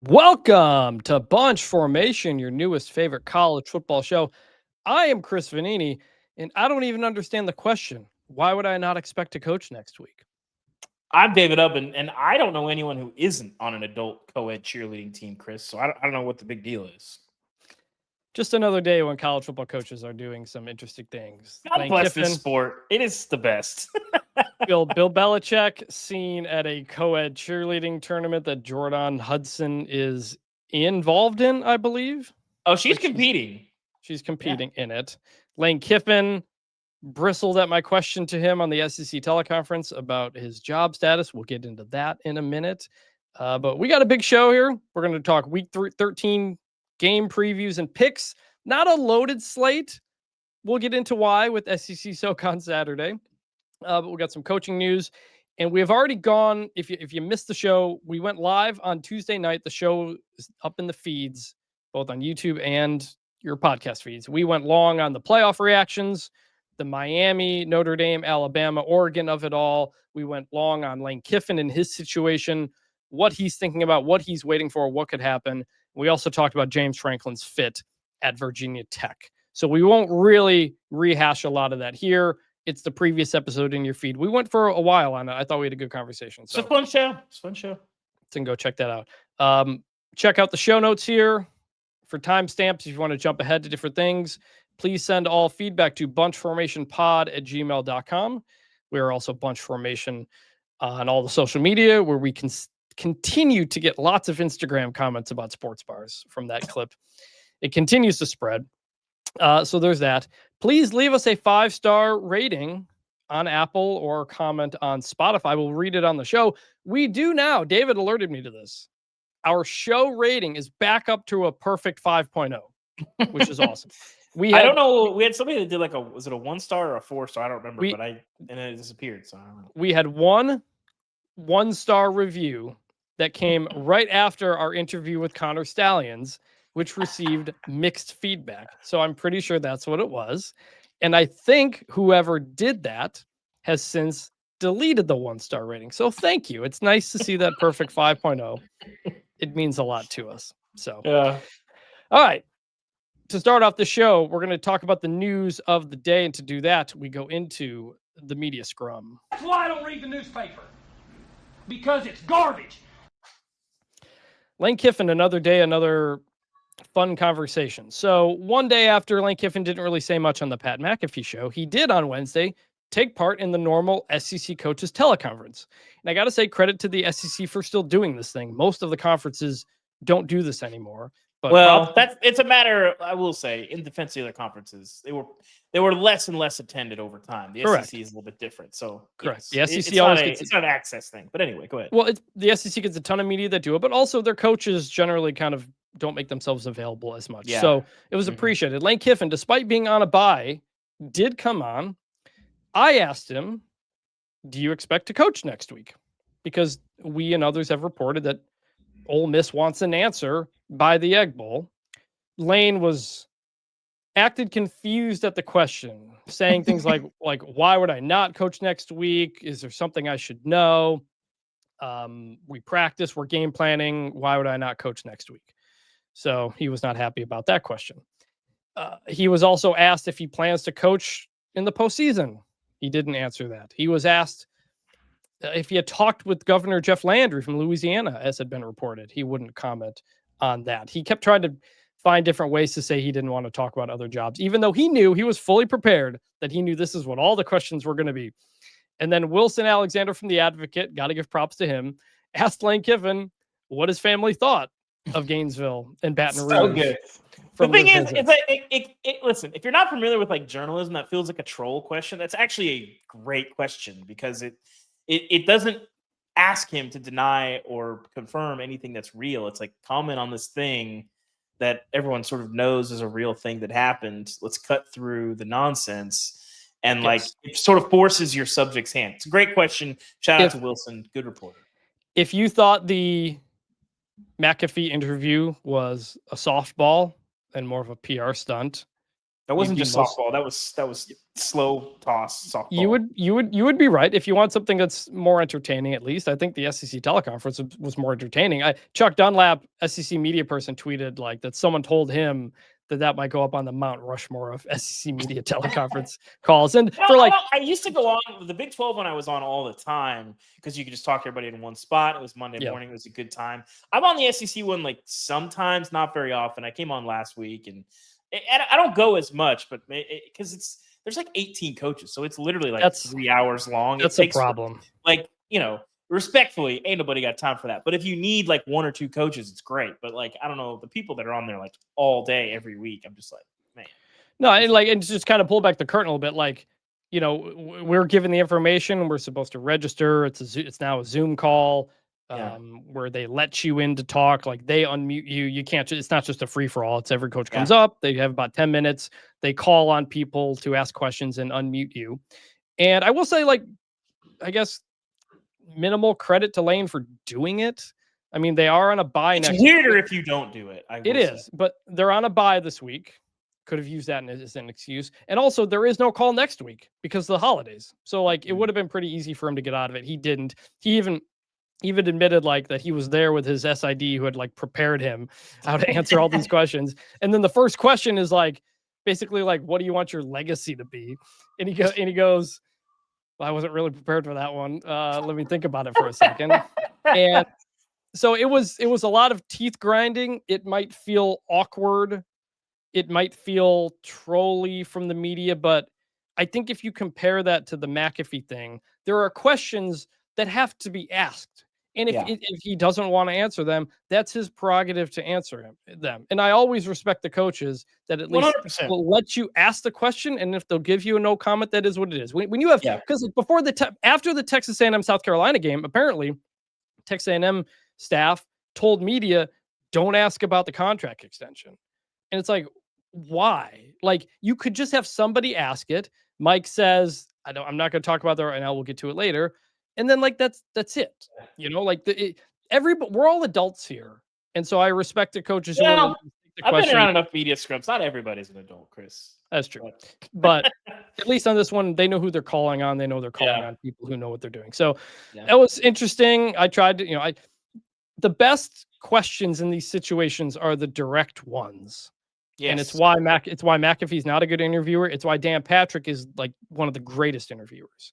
Welcome to Bunch Formation, your newest favorite college football show. I am Chris Vannini, and I don't even understand the question. Why would I not expect to coach next week? I'm David Ubben, and I don't know anyone who isn't on an adult co-ed cheerleading team, Chris. So I don't know what the big deal is. Just another day when college football coaches are doing some interesting things. God Lane bless Kiffin, this sport. It is the best. Bill Belichick seen at a co-ed cheerleading tournament that Jordan Hudson is involved in, I believe. Oh, she's competing. She's competing in it. Lane Kiffin bristled at my question to him on the SEC teleconference about his job status. We'll get into that in a minute. But we got a big show here. We're going to talk week 13 game previews and picks. Not a loaded slate. We'll get into why with SEC SoCon Saturday. But we got some coaching news. And we have already gone, if you missed the show, we went live on Tuesday night. The show is up in the feeds, both on YouTube and your podcast feeds. We went long on the playoff reactions, the Miami, Notre Dame, Alabama, Oregon of it all. We went long on Lane Kiffin and his situation, what he's thinking about, what he's waiting for, what could happen. We also talked about James Franklin's fit at Virginia Tech. So we won't really rehash a lot of that here. It's the previous episode in your feed. We went for a while on it. I thought we had a good conversation. So. It's a fun show. It's a fun show. So go check that out. Check out the show notes here for timestamps if you want to jump ahead to different things. Please send all feedback to bunchformationpod@gmail.com. We are also Bunch Formation on all the social media where we can continue to get lots of Instagram comments about sports bars from that clip. It continues to spread. So there's that. Please leave us a 5-star rating on Apple or comment on Spotify. We'll read it on the show. We do now. David alerted me to this. Our show rating is back up to a perfect 5.0, which is awesome. I don't know. We had somebody that did was it a 1-star or a 4-star? I don't remember, and it disappeared. So I don't know. We had one 1-star review that came right after our interview with Connor Stallions, which received mixed feedback. So I'm pretty sure that's what it was. And I think whoever did that has since deleted the 1-star rating. So thank you. It's nice to see that perfect 5.0. It means a lot to us. So, yeah. All right. To start off the show, we're going to talk about the news of the day. And to do that, we go into the media scrum. That's why I don't read the newspaper. Because it's garbage. Lane Kiffin, another day, another fun conversation. So one day after Lane Kiffin didn't really say much on the Pat McAfee show, he did on Wednesday take part in the normal SEC coaches teleconference. And I got to say credit to the SEC for still doing this thing. Most of the conferences don't do this anymore. But it's a matter, I will say, in defense of the other conferences, they were less and less attended over time. The Correct. SEC is a little bit different. So correct. Yes, The SEC it's not an access thing. But anyway, go ahead. Well, the SEC gets a ton of media that do it, but also their coaches generally kind of don't make themselves available as much. Yeah. So it was appreciated. Lane Kiffin, despite being on a bye, did come on. I asked him, do you expect to coach next week? Because we and others have reported that Ole Miss wants an answer by the Egg Bowl. Lane acted confused at the question, saying things like why would I not coach next week? Is there something I should know? We practice, we're game planning. Why would I not coach next week? So he was not happy about that question. He was also asked if he plans to coach in the postseason. He didn't answer that. He was asked if he had talked with Governor Jeff Landry from Louisiana, as had been reported. He wouldn't comment on that. He kept trying to find different ways to say he didn't want to talk about other jobs, even though he knew, he was fully prepared that he knew this is what all the questions were going to be. And then Wilson Alexander from The Advocate, got to give props to him, asked Lane Kiffin what his family thought of Gainesville and Baton Rouge. So good. The thing is, listen, if you're not familiar with journalism, that feels like a troll question. That's actually a great question because it doesn't ask him to deny or confirm anything that's real. It's like, comment on this thing that everyone sort of knows is a real thing that happened. Let's cut through the nonsense. And it sort of forces your subject's hand. It's a great question. Shout out to Wilson. Good reporter. If you thought the McAfee interview was a softball and more of a PR stunt, That wasn't just softball. That was slow toss softball. You would be right if you want something that's more entertaining. At least I think the SEC teleconference was more entertaining. Chuck Dunlap, SEC media person, tweeted like that someone told him that might go up on the Mount Rushmore of SEC media teleconference calls. And I used to go on the Big 12 when I was on all the time because you could just talk to everybody in one spot. It was Monday morning. It was a good time. I'm on the SEC one like sometimes, not very often. I came on last week and I don't go as much, but because there's like 18 coaches, so it's literally like 3 hours long. That's a problem. Respectfully, ain't nobody got time for that. But if you need like 1 or 2 coaches, it's great. But like, I don't know, the people that are on there like all day, every week, I'm just like, man. No, and just kind of pull back the curtain a little bit. Like, we're given the information. We're supposed to register. It's now a Zoom call. Where they let you in to talk, like they unmute you. You can't. It's not just a free for all. It's every coach comes up. They have about 10 minutes. They call on people to ask questions and unmute you. And I will say, like, I guess minimal credit to Lane for doing it. I mean, they are on a bye next week. It's weirder if you don't do it. It is, but they're on a bye this week. Could have used that as an excuse. And also, there is no call next week because of the holidays. So, like, it would have been pretty easy for him to get out of it. He didn't. He even admitted like that he was there with his SID who had like prepared him how to answer all these questions. And then the first question is like, basically like, what do you want your legacy to be? And he goes, well, I wasn't really prepared for that one. Let me think about it for a second. And so it was a lot of teeth grinding. It might feel awkward. It might feel trolly from the media, but I think if you compare that to the McAfee thing, there are questions that have to be asked. And if he doesn't want to answer them, that's his prerogative to answer them. And I always respect the coaches that at least 100%. will let you ask the question. And if they'll give you a no comment, that is what it is. When you have, because before after the Texas A&M South Carolina game, apparently Texas A&M staff told media, don't ask about the contract extension. And it's like, why? Like, you could just have somebody ask it. Mike says, I'm not going to talk about that right now. We'll get to it later. And then like, that's it, like we're all adults here. And so I respect the coaches. I've been around enough media scrubs. Not everybody's an adult, Chris. That's true. But at least on this one, they know who they're calling on. They know they're calling on people who know what they're doing. So that was interesting. I tried to, the best questions in these situations are the direct ones. Yes. And it's why McAfee's not a good interviewer. It's why Dan Patrick is like one of the greatest interviewers.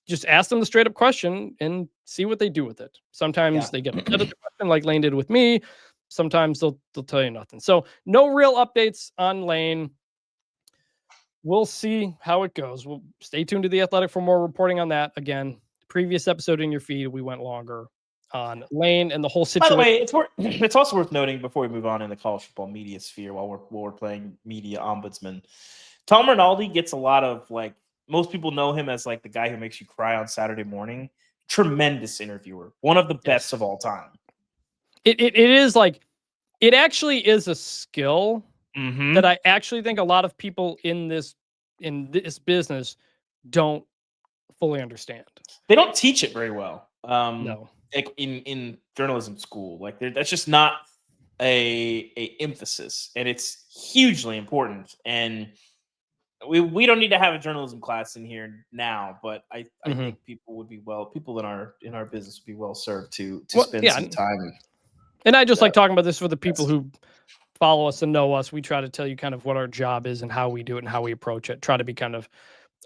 Just ask them the straight up question and see what they do with it. Sometimes they get upset at the question like Lane did with me. Sometimes they'll tell you nothing. So no real updates on Lane. We'll see how it goes. We'll stay tuned to The Athletic for more reporting on that. Again, previous episode in your feed, we went longer on Lane and the whole situation. By the way, it's also worth noting before we move on in the college football media sphere while we're playing media ombudsman. Tom Rinaldi gets a lot of like, most people know him as like the guy who makes you cry on Saturday morning. Tremendous interviewer. One of the best of all time. It is like, it actually is a skill that I actually think a lot of people in this business don't fully understand. They don't teach it very well. No. Like in journalism school, like that's just not a emphasis, and it's hugely important. And we don't need to have a journalism class in here now, but I think people in our business would be well served to spend some time. And I just like talking about this for the people who follow us and know us. We try to tell you kind of what our job is and how we do it and how we approach it. Try to be kind of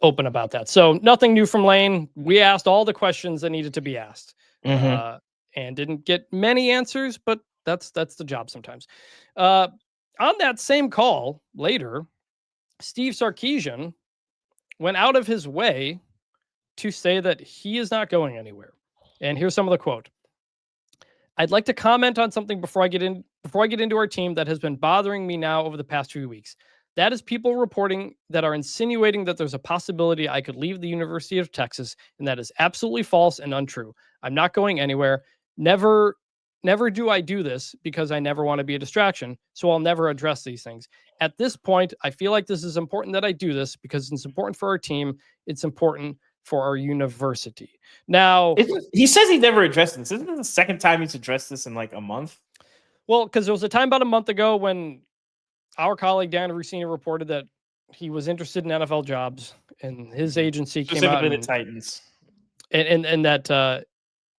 open about that. So nothing new from Lane. We asked all the questions that needed to be asked and didn't get many answers, but that's the job sometimes. On that same call later, Steve Sarkisian went out of his way to say that he is not going anywhere. And here's some of the quote. I'd like to comment on something before I get into our team that has been bothering me now over the past few weeks. That is people reporting that are insinuating that there's a possibility I could leave the University of Texas, and that is absolutely false and untrue. I'm not going anywhere. Never do I do this because I never want to be a distraction, so I'll never address these things. At this point, I feel like this is important that I do this because it's important for our team. It's important for our university. Now, he says he never addressed this. Isn't it the second time he's addressed this in like a month? Well, because there was a time about a month ago when our colleague Dan Rusina reported that he was interested in NFL jobs, and his agency came out Specifically the Titans. and that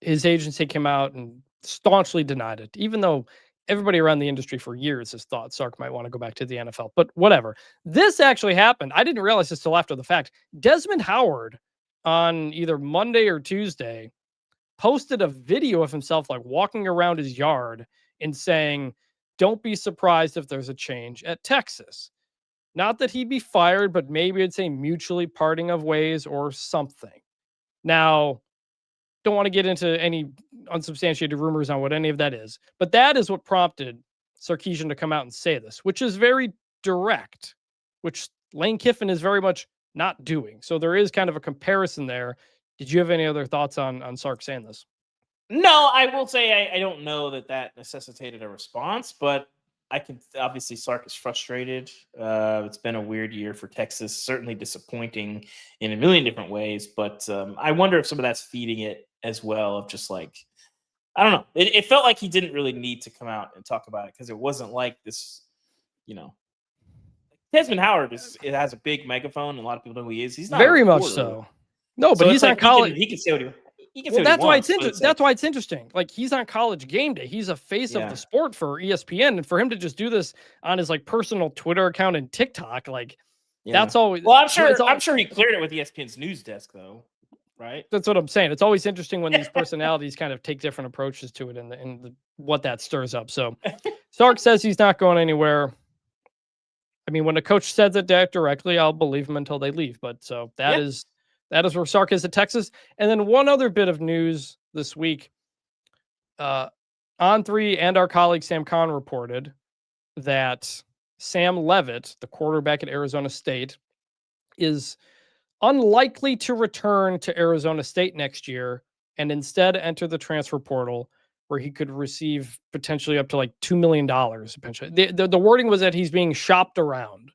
his agency came out and staunchly denied it, even though everybody around the industry for years has thought Sark might want to go back to the NFL. But whatever. This actually happened. I didn't realize this till after the fact. Desmond Howard on either Monday or Tuesday posted a video of himself like walking around his yard and saying, "Don't be surprised if there's a change at Texas." Not that he'd be fired, but maybe it'd say mutually parting of ways or something. Now, don't want to get into any unsubstantiated rumors on what any of that is, but that is what prompted Sarkisian to come out and say this, which is very direct, which Lane Kiffin is very much not doing. So there is kind of a comparison there. Did you have any other thoughts on Sark saying this? No, I will say I don't know that necessitated a response, but I can obviously Sark is frustrated. It's been a weird year for Texas, certainly disappointing in a million different ways. But I wonder if some of that's feeding it as well. Of just like, I don't know. It felt like he didn't really need to come out and talk about it because it wasn't like this, Desmond Howard has a big megaphone and a lot of people know who he is. He's not very much so. No, but he's on college. He can say what he can. Well, that's why it's interesting. That's why it's interesting. Like he's on College Game Day. He's a face of the sport for ESPN, and for him to just do this on his like personal Twitter account and TikTok, like that's always. Well, I'm sure he cleared it with ESPN's news desk, though, right? That's what I'm saying. It's always interesting when these personalities kind of take different approaches to it, and what that stirs up. So, Sark says he's not going anywhere. I mean, when a coach says it directly, I'll believe him until they leave. But so that is where Sark is at Texas. And then one other bit of news this week. On3 and our colleague Sam Kahn reported that Sam Leavitt, the quarterback at Arizona State, is unlikely to return to Arizona State next year and instead enter the transfer portal, where he could receive potentially up to like $2 million. Potentially. The wording was that he's being shopped around.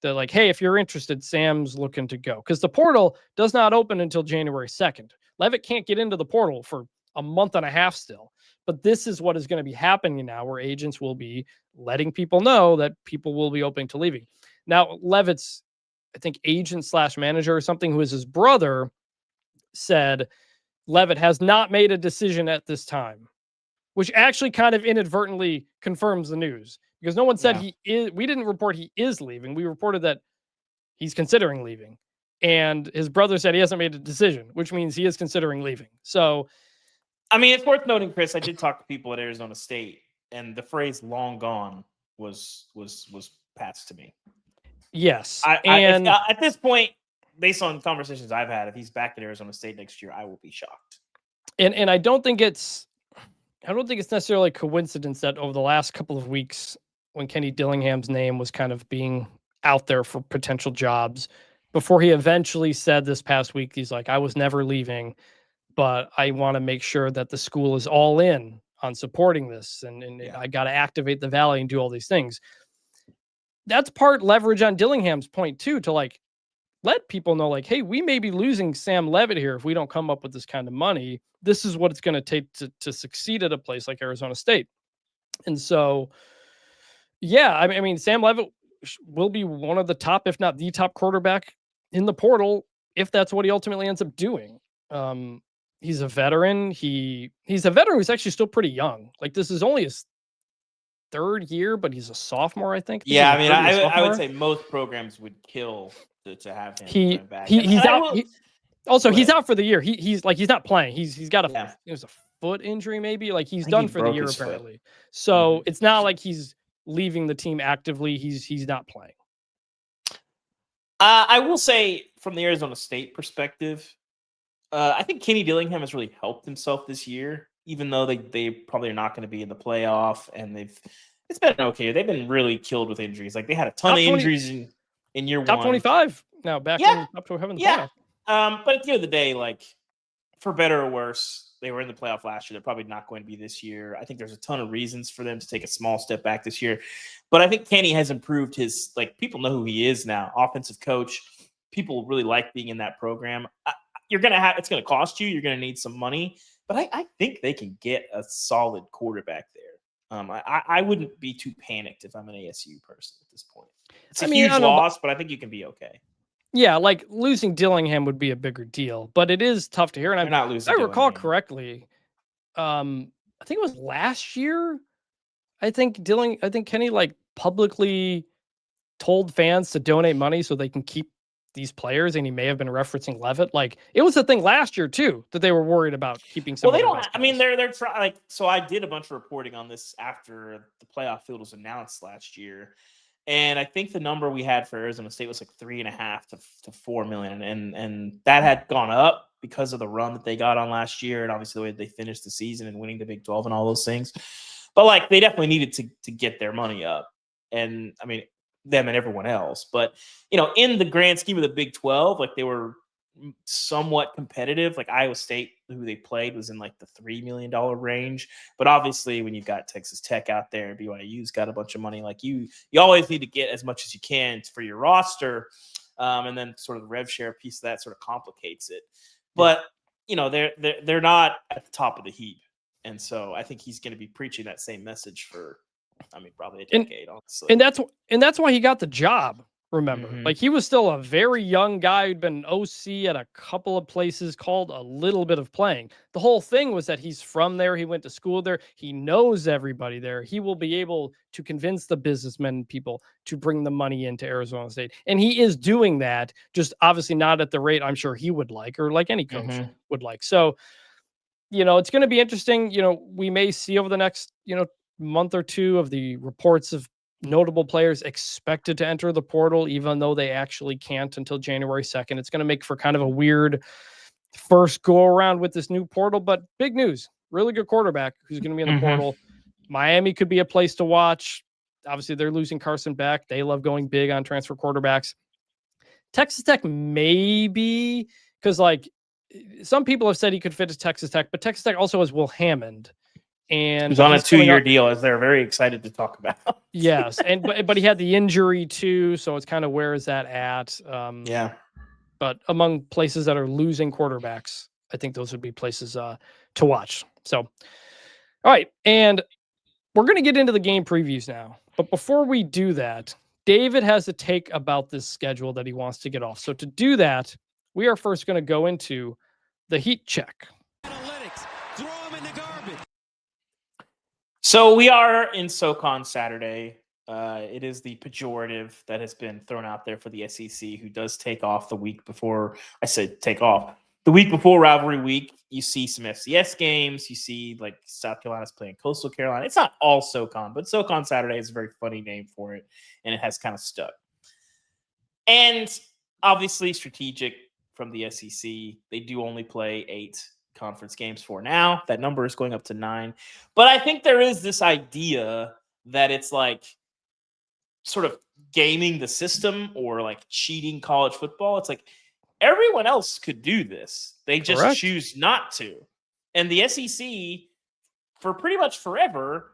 They're like, hey, if you're interested, Sam's looking to go. Because the portal does not open until January 2nd. Leavitt can't get into the portal for a month and a half still. But this is what is going to be happening now, where agents will be letting people know that people will be open to leaving. Now, Leavitt's, I think, agent/manager or something, who is his brother, said Leavitt has not made a decision at this time, which actually kind of inadvertently confirms the news, because no one said he is. We didn't report he is leaving. We reported that he's considering leaving, and his brother said he hasn't made a decision, which means he is considering leaving. So, I mean, it's worth noting, Chris, I did talk to people at Arizona State, and the phrase "long gone" was passed to me. Yes, at this point, based on conversations I've had, if he's back at Arizona State next year, I will be shocked. And I don't think it's necessarily a coincidence that over the last couple of weeks, when Kenny Dillingham's name was kind of being out there for potential jobs, before he eventually said this past week, he's like, I was never leaving, but I want to make sure that the school is all in on supporting this. And I got to activate the Valley and do all these things. That's part leverage on Dillingham's point too, to like, let people know, like, hey, we may be losing Sam Leavitt here if we don't come up with this kind of money. This is what it's going to take to succeed at a place like Arizona State. And so, I mean, Sam Leavitt will be one of the top, if not the top quarterback in the portal, if that's what he ultimately ends up doing. He's a veteran. He's a veteran who's actually still pretty young. Like, this is only his third year, but he's a sophomore, I think. Yeah, I mean, I would say most programs would kill to have him back. He's out. He's out for the year. He's not playing. He's got it was a foot injury, maybe. Like, he's done for the year apparently. So it's not like he's leaving the team actively. He's not playing. I will say, from the Arizona State perspective, I think Kenny Dillingham has really helped himself this year, even though they probably are not going to be in the playoff, and it's been okay. They've been really killed with injuries. Like, they had a ton of injuries in year top 25 now, back up to having the playoff. But at the end of the day, like, for better or worse, they were in the playoff last year. They're probably not going to be this year. I think there's a ton of reasons for them to take a small step back this year. But I think Kenny has improved his, like, people know who he is now. Offensive coach. People really like being in that program. It's going to cost you. You're going to need some money. But I think they can get a solid quarterback there. I wouldn't be too panicked if I'm an ASU person at this point. It's a huge I don't loss, but I think you can be okay. Yeah, like losing Dillingham would be a bigger deal, but it is tough to hear. And They're not losing if I recall Dillingham. correctly, I think it was last year. I think Kenny like publicly told fans to donate money so they can keep these players, and he may have been referencing Leavitt. Like it was a thing last year too that they were worried about keeping some. Well, they don't. I mean, they're trying. Like, so I did a bunch of reporting on this after the playoff field was announced last year, and I think the number we had for Arizona State was like 3.5 to 4 million, and that had gone up because of the run that they got on last year, and obviously the way they finished the season and winning the Big 12 and all those things. But like they definitely needed to get their money up, and I mean them and everyone else. But in the grand scheme of the Big 12, like they were somewhat competitive. Like Iowa State, who they played, was in like the $3 million range. But obviously, when you've got Texas Tech out there, BYU's got a bunch of money. Like you always need to get as much as you can for your roster, and then sort of the rev share piece of that sort of complicates it. But they're not at the top of the heap, and so I think he's going to be preaching that same message for, probably a decade, honestly. And that's why he got the job. Remember, Mm-hmm. like he was still a very young guy who'd been OC at a couple of places, called a little bit of playing. The whole thing was that he's from there. He went to school there. He knows everybody there. He will be able to convince the businessmen and people to bring the money into Arizona State. And he is doing that, just obviously not at the rate I'm sure he would like, or like any coach would like. So, it's going to be interesting. We may see over the next, month or two of the reports of notable players expected to enter the portal, even though they actually can't until January 2nd. It's going to make for kind of a weird first go around with this new portal, but big news, really good quarterback who's going to be in the portal. Miami could be a place to watch. Obviously they're losing Carson Beck. They love going big on transfer quarterbacks. Texas Tech, maybe, because like some people have said he could fit to Texas Tech, but Texas Tech also has Will Hammond. And he's on a 2-year deal, as they're very excited to talk about. Yes, but he had the injury too, so it's kind of where is that at? Yeah. But among places that are losing quarterbacks, I think those would be places to watch. So, all right, and we're going to get into the game previews now. But before we do that, David has a take about this schedule that he wants to get off. So to do that, we are first going to go into the heat check. Analytics, throw them in the garbage. So we are in SoCon Saturday. It is the pejorative that has been thrown out there for the SEC, who does take off the week before. I said take off. The week before rivalry week, you see some FCS games. You see like South Carolina's playing Coastal Carolina. It's not all SoCon, but SoCon Saturday is a very funny name for it, and it has kind of stuck. And obviously strategic from the SEC. They do only play 8 conference games for now. That number is going up to 9. But I think there is this idea that it's like sort of gaming the system or like cheating college football. It's like everyone else could do this. They just choose not to. And the SEC, for pretty much forever,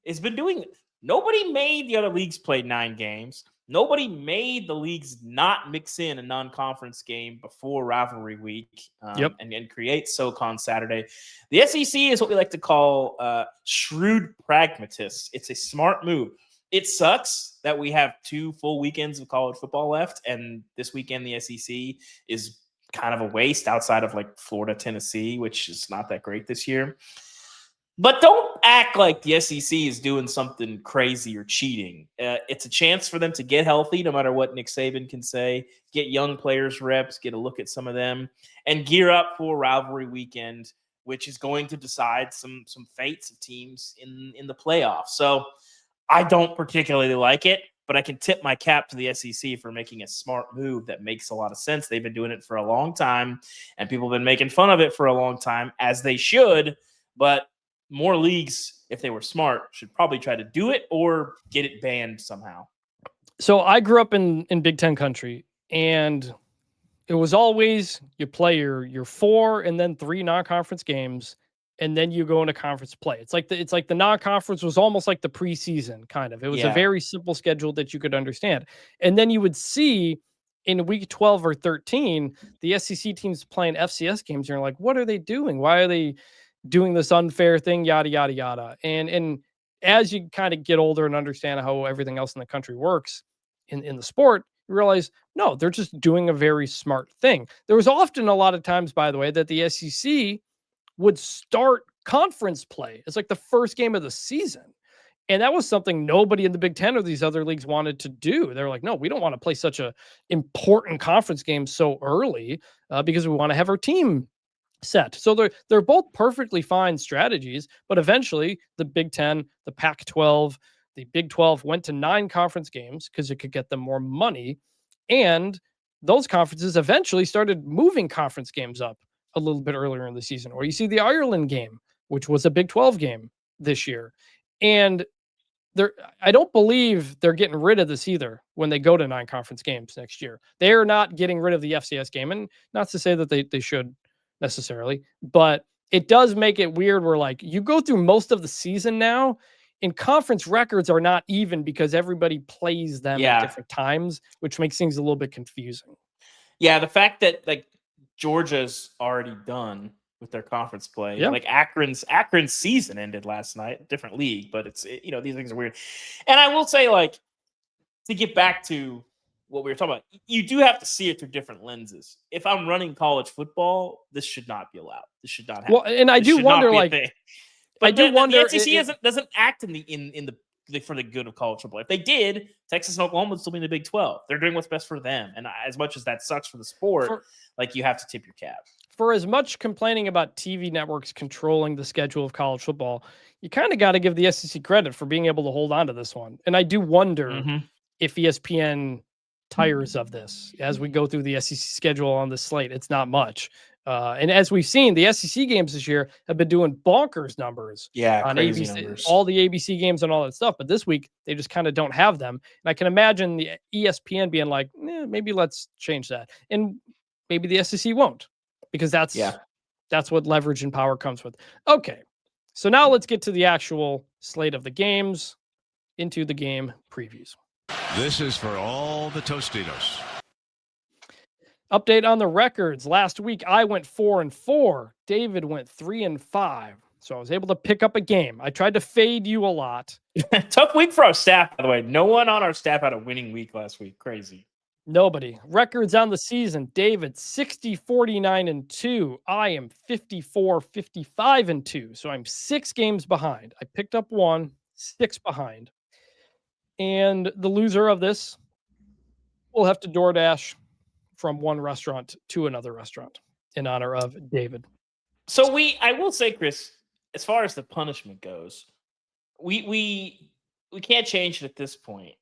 has been doing it. Nobody made the other leagues play 9 games. Nobody made the leagues not mix in a non-conference game before rivalry week and create SoCon Saturday. The SEC is what we like to call shrewd pragmatists. It's a smart move. It sucks that we have 2 full weekends of college football left, and this weekend the SEC is kind of a waste outside of like Florida, Tennessee, which is not that great this year. But don't act like the SEC is doing something crazy or cheating. It's a chance for them to get healthy, no matter what Nick Saban can say, get young players reps, get a look at some of them, and gear up for rivalry weekend, which is going to decide some fates of teams in the playoffs. So I don't particularly like it, but I can tip my cap to the SEC for making a smart move that makes a lot of sense. They've been doing it for a long time, and people have been making fun of it for a long time, as they should, but more leagues, if they were smart, should probably try to do it or get it banned somehow. So I grew up in Big Ten country, and it was always you play your 4 and then 3 non-conference games, and then you go into conference play. It's like the non-conference was almost like the preseason kind of. It was a very simple schedule that you could understand. And then you would see in week 12 or 13, the SEC teams playing FCS games. You're like, what are they doing? Why are they doing this unfair thing? Yada, yada, yada. And as you kind of get older and understand how everything else in the country works in the sport, you realize, no, they're just doing a very smart thing. There was often a lot of times, by the way, that the SEC would start conference play. It's like the first game of the season. And that was something nobody in the Big Ten or these other leagues wanted to do. They're like, no, we don't want to play such a important conference game so early because we want to have our team set. So they're both perfectly fine strategies, but eventually the Big Ten, the Pac-12, the Big 12 went to 9 conference games because it could get them more money. And those conferences eventually started moving conference games up a little bit earlier in the season. Or you see the Ireland game, which was a Big 12 game this year. And I don't believe they're getting rid of this either when they go to 9 conference games next year. They're not getting rid of the FCS game, and not to say that they should necessarily, but it does make it weird where like you go through most of the season now and conference records are not even because everybody plays them at different times, which makes things a little bit confusing. Yeah, the fact that like Georgia's already done with their conference play. Yeah. Like Akron's season ended last night, different league, but these things are weird. And I will say, like, to get back to what we were talking about, you do have to see it through different lenses. If I'm running college football, this should not be allowed. This should not happen. Well, and I do wonder, like, but I do wonder the SEC doesn't act in the for the good of college football. If they did, Texas and Oklahoma would still be in the Big 12. They're doing what's best for them. And as much as that sucks for the sport, like you have to tip your cap. For as much complaining about TV networks controlling the schedule of college football, you kind of got to give the SEC credit for being able to hold on to this one. And I do wonder if ESPN tires of this as we go through the SEC schedule on the slate. It's not much. And as we've seen, the SEC games this year have been doing bonkers numbers on crazy ABC, numbers. all the ABC games and all that stuff. But this week, they just kind of don't have them. And I can imagine the ESPN being like, maybe let's change that. And maybe the SEC won't, because that's what leverage and power comes with. Okay, so now let's get to the actual slate of the games, into the game previews. This is for all the Tostitos. Update on the records. Last week, I went 4-4. David went 3-5. So I was able to pick up a game. I tried to fade you a lot. Tough week for our staff, by the way. No one on our staff had a winning week last week. Crazy. Nobody. Records on the season. David, 60-49-2. I am 54-55-2. So I'm 6 games behind. I picked up 1, 6 behind. And the loser of this will have to DoorDash from one restaurant to another restaurant in honor of David. So I will say, Chris, as far as the punishment goes, we can't change it at this point,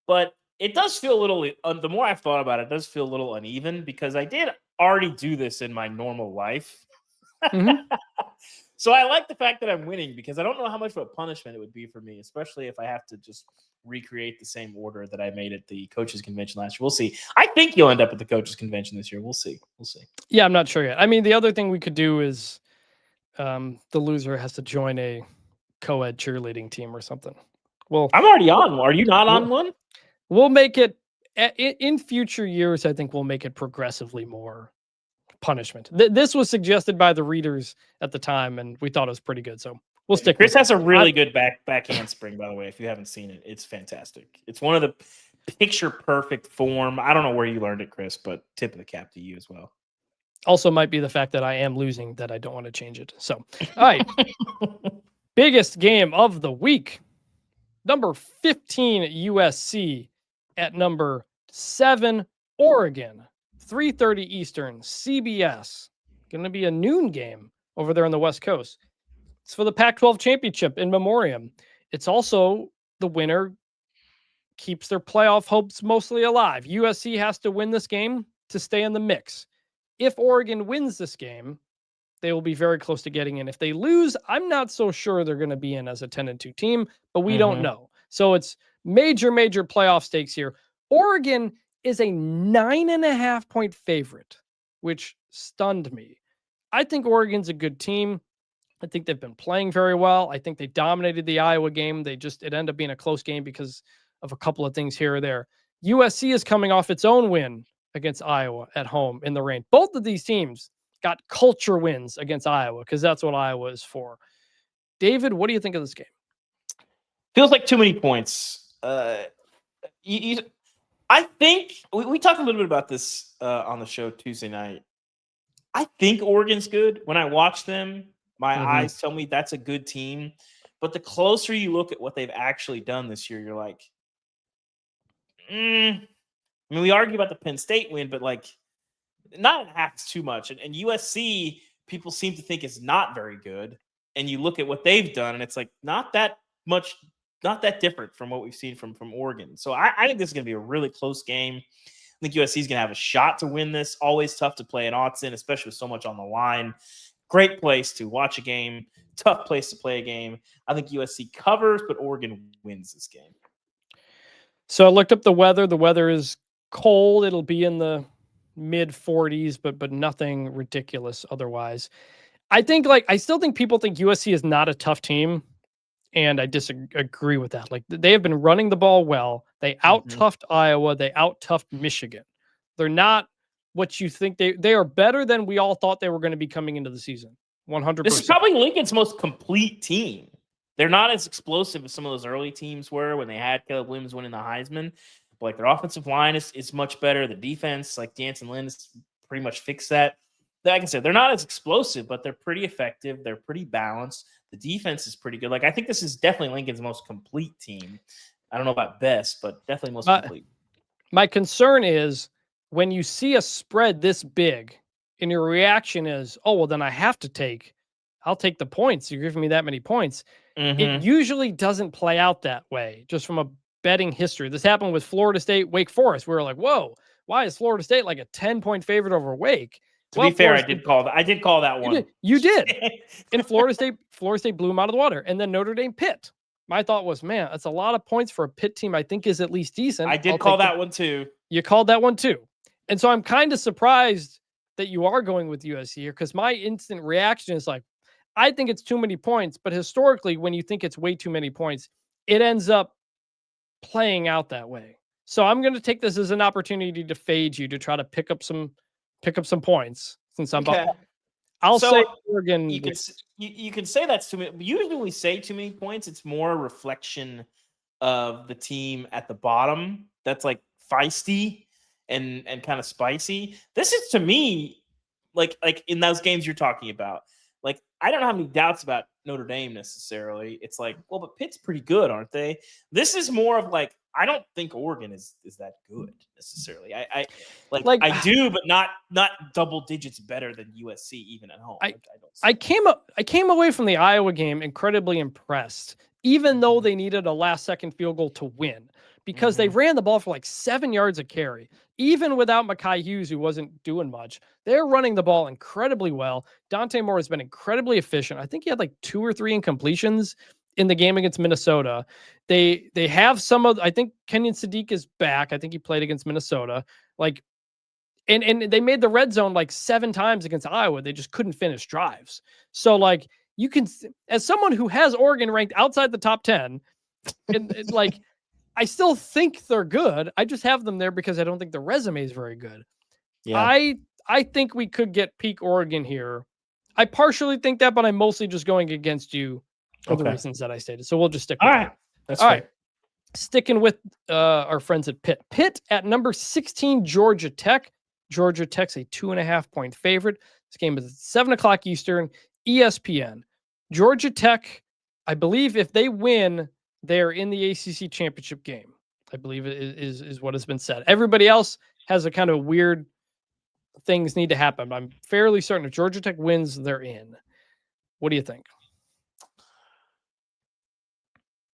but it does feel a little, the more I've thought about it, it does feel a little uneven because I did already do this in my normal life. So I like the fact that I'm winning because I don't know how much of a punishment it would be for me, especially if I have to just recreate the same order that I made at the coaches convention last year. We'll see. I think you'll end up at the coaches convention this year. We'll see. Yeah, I'm not sure yet. I mean, the other thing we could do is the loser has to join a co-ed cheerleading team or something. Well, I'm already on. Are you not on one? We'll make it in future years. I think we'll make it progressively more punishment. This was suggested by the readers at the time, and we thought it was pretty good. So we'll stick. Chris has a really good back handspring, by the way. If you haven't seen it, it's fantastic. It's one of the picture perfect form. I don't know where you learned it, Chris, but tip of the cap to you as well. Also, might be the fact that I am losing that I don't want to change it. So, all right, biggest game of the week: number 15 USC at number 7 Oregon. 3:30 Eastern, CBS. Going to be a noon game over there on the West Coast. It's for the Pac-12 championship in memoriam. It's also the winner keeps their playoff hopes mostly alive. USC has to win this game to stay in the mix. If Oregon wins this game, they will be very close to getting in. If they lose, I'm not so sure they're going to be in as a 10-2 team, but we don't know. So it's major playoff stakes here. Oregon is a 9.5 point favorite, which stunned me. I think Oregon's a good team. I think they've been playing very well. I think they dominated the Iowa game. It ended up being a close game because of a couple of things here or there. USC is coming off its own win against Iowa at home in the rain. Both of these teams got culture wins against Iowa because that's what Iowa is for. David, what do you think of this game? Feels like too many points. I think we talked a little bit about this on the show Tuesday night. I think Oregon's good. When I watch them, my eyes tell me that's a good team. But the closer you look at what they've actually done this year, you're like, I mean, we argue about the Penn State win, but like 9.5 is too much. And USC, people seem to think is not very good. And you look at what they've done, and it's like not that much, not that different from what we've seen from Oregon. So I think this is going to be a really close game. I think USC is going to have a shot to win this. Always tough to play an Autzen, especially with so much on the line. Great place to watch a game. Tough place to play a game. I think USC covers, but Oregon wins this game. So I looked up the weather. The weather is cold. It'll be in the mid 40s, but nothing ridiculous otherwise. I still think people think USC is not a tough team, and I disagree with that. Like, they have been running the ball well. They out-toughed Iowa. They out-toughed Michigan. They're not what you think they are. Better than we all thought they were going to be coming into the season. 100%. This is probably Lincoln's most complete team. They're not as explosive as some of those early teams were when they had Caleb Williams winning the Heisman. But like, their offensive line is much better. The defense, like Jansen Lynn, has pretty much fixed that. Like I said, they're not as explosive, but they're pretty effective. They're pretty balanced. The defense is pretty good. Like, I think this is definitely Lincoln's most complete team. I don't know about best, but definitely most complete. My concern is when you see a spread this big and your reaction is, oh, well, then I'll take the points. You're giving me that many points. It usually doesn't play out that way, just from a betting history. This happened with Florida State, Wake Forest. We were like, whoa, why is Florida State like a 10-point favorite over Wake? To be fair, I did call that one. You did. And Florida State blew them out of the water. And then Notre Dame Pitt. My thought was, man, that's a lot of points for a Pitt team I think is at least decent. I did call that one too. You called that one too. And so I'm kind of surprised that you are going with USC here, because my instant reaction is like, I think it's too many points. But historically, when you think it's way too many points, it ends up playing out that way. So I'm going to take this as an opportunity to fade you, to try to pick up some points, since I'm okay. I'll say Oregon. You can say that's too many. Usually when we say too many points, it's more a reflection of the team at the bottom that's like feisty and kind of spicy. This is, to me, like in those games you're talking about. Like, I don't have any doubts about Notre Dame necessarily. It's like, well, but Pitt's pretty good, aren't they? This is more of like, I don't think Oregon is that good necessarily. I do, but not double digits better than USC even at home. I came away from the Iowa game incredibly impressed, even though they needed a last-second field goal to win, because they ran the ball for like 7 yards a carry. Even without Mekhi Hughes, who wasn't doing much, they're running the ball incredibly well. Dante Moore has been incredibly efficient. I think he had like 2 or 3 incompletions in the game against Minnesota. They have I think Kenyon Sadiq is back. I think he played against Minnesota. Like, and they made the red zone like 7 times against Iowa. They just couldn't finish drives. So like, you can, as someone who has Oregon ranked outside the top 10, and like, I still think they're good. I just have them there because I don't think the resume is very good. Yeah. I think we could get peak Oregon here. I partially think that, but I'm mostly just going against you for the reasons that I stated. So we'll just stick with that. That's all right. Sticking with our friends at Pitt. Pitt at number 16, Georgia Tech. Georgia Tech's a 2.5-point favorite. This game is at 7:00 Eastern, ESPN. Georgia Tech, I believe if they win, they're in the ACC championship game. I believe it is what has been said. Everybody else has a kind of weird things need to happen. But I'm fairly certain if Georgia Tech wins, they're in. What do you think?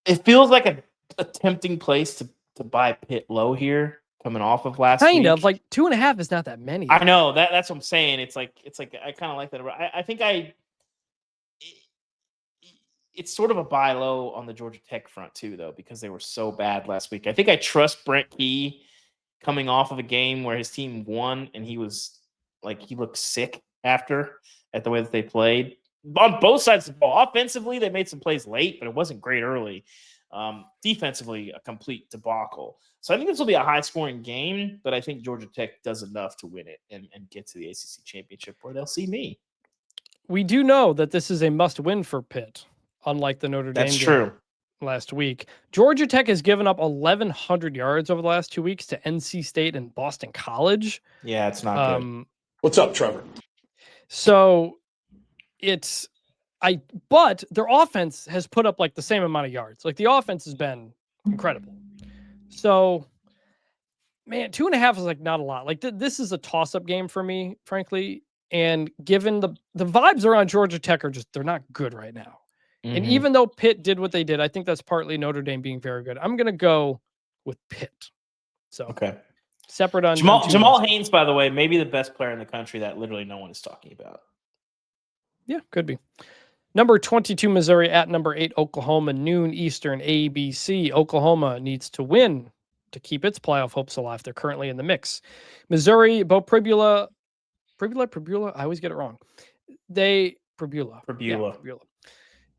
It feels like a tempting place to buy Pitt low here, coming off of last week. Kind of, like 2.5 is not that many. I know that's what I'm saying. It's like I kind of like that. I think it's sort of a buy low on the Georgia Tech front too, though, because they were so bad last week. I think I trust Brent Key coming off of a game where his team won and he looked sick after at the way that they played. On both sides of the ball. Offensively, they made some plays late, but it wasn't great early. Defensively, a complete debacle. So I think this will be a high-scoring game, but I think Georgia Tech does enough to win it and get to the ACC championship where they'll see me. We do know that this is a must-win for Pitt, unlike the Notre Dame game. That's true. last week. Georgia Tech has given up 1,100 yards over the last 2 weeks to NC State and Boston College. Yeah, it's not good. What's up, Trevor? So but their offense has put up like the same amount of yards. Like the offense has been incredible. So, man, 2.5 is like not a lot. Like this is a toss-up game for me, frankly. And given the vibes around Georgia Tech are they're not good right now. Mm-hmm. And even though Pitt did what they did, I think that's partly Notre Dame being very good. I'm going to go with Pitt. So, okay. Separate on Jamal Haynes, by the way, maybe the best player in the country that literally no one is talking about. Yeah, could be. Number 22, Missouri at number 8, Oklahoma, noon Eastern, ABC. Oklahoma needs to win to keep its playoff hopes alive. They're currently in the mix. Missouri, Bo Pribula. I always get it wrong. Pribula. Yeah, Pribula.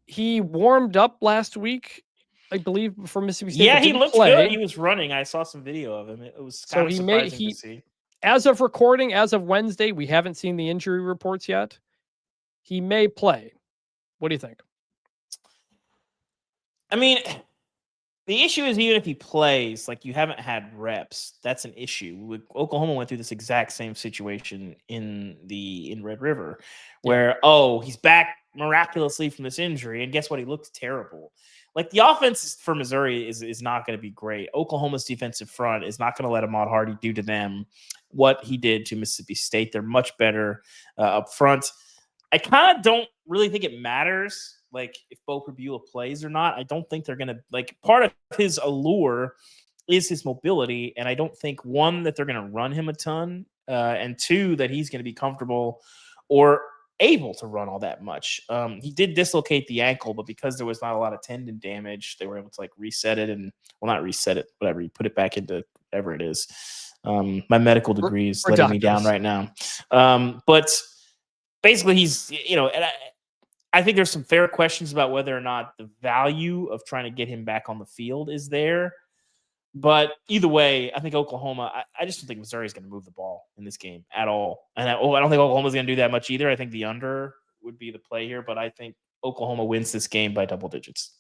He warmed up last week, I believe, for Mississippi State. Yeah, he looked good. He was running. I saw some video of him. It was kind of surprising to see. As of recording, as of Wednesday, we haven't seen the injury reports yet. He may play. What do you think? I mean, the issue is even if he plays, like you haven't had reps, that's an issue. Oklahoma went through this exact same situation in Red River, where he's back miraculously from this injury, and guess what? He looks terrible. Like the offense for Missouri is not going to be great. Oklahoma's defensive front is not going to let Ahmad Hardy do to them what he did to Mississippi State. They're much better up front. I kind of don't really think it matters, like, if Bo Pribula plays or not. I don't think they're going to, like, part of his allure is his mobility, and I don't think, one, that they're going to run him a ton, and two, that he's going to be comfortable or able to run all that much. He did dislocate the ankle, but because there was not a lot of tendon damage, they were able to, like, reset it and, well, not reset it, whatever, you put it back into whatever it is. My medical degree is letting me down right now. But basically, he's, and I think there's some fair questions about whether or not the value of trying to get him back on the field is there. But either way, I think Oklahoma, I just don't think Missouri is going to move the ball in this game at all. And I don't think Oklahoma's going to do that much either. I think the under would be the play here, but I think Oklahoma wins this game by double digits.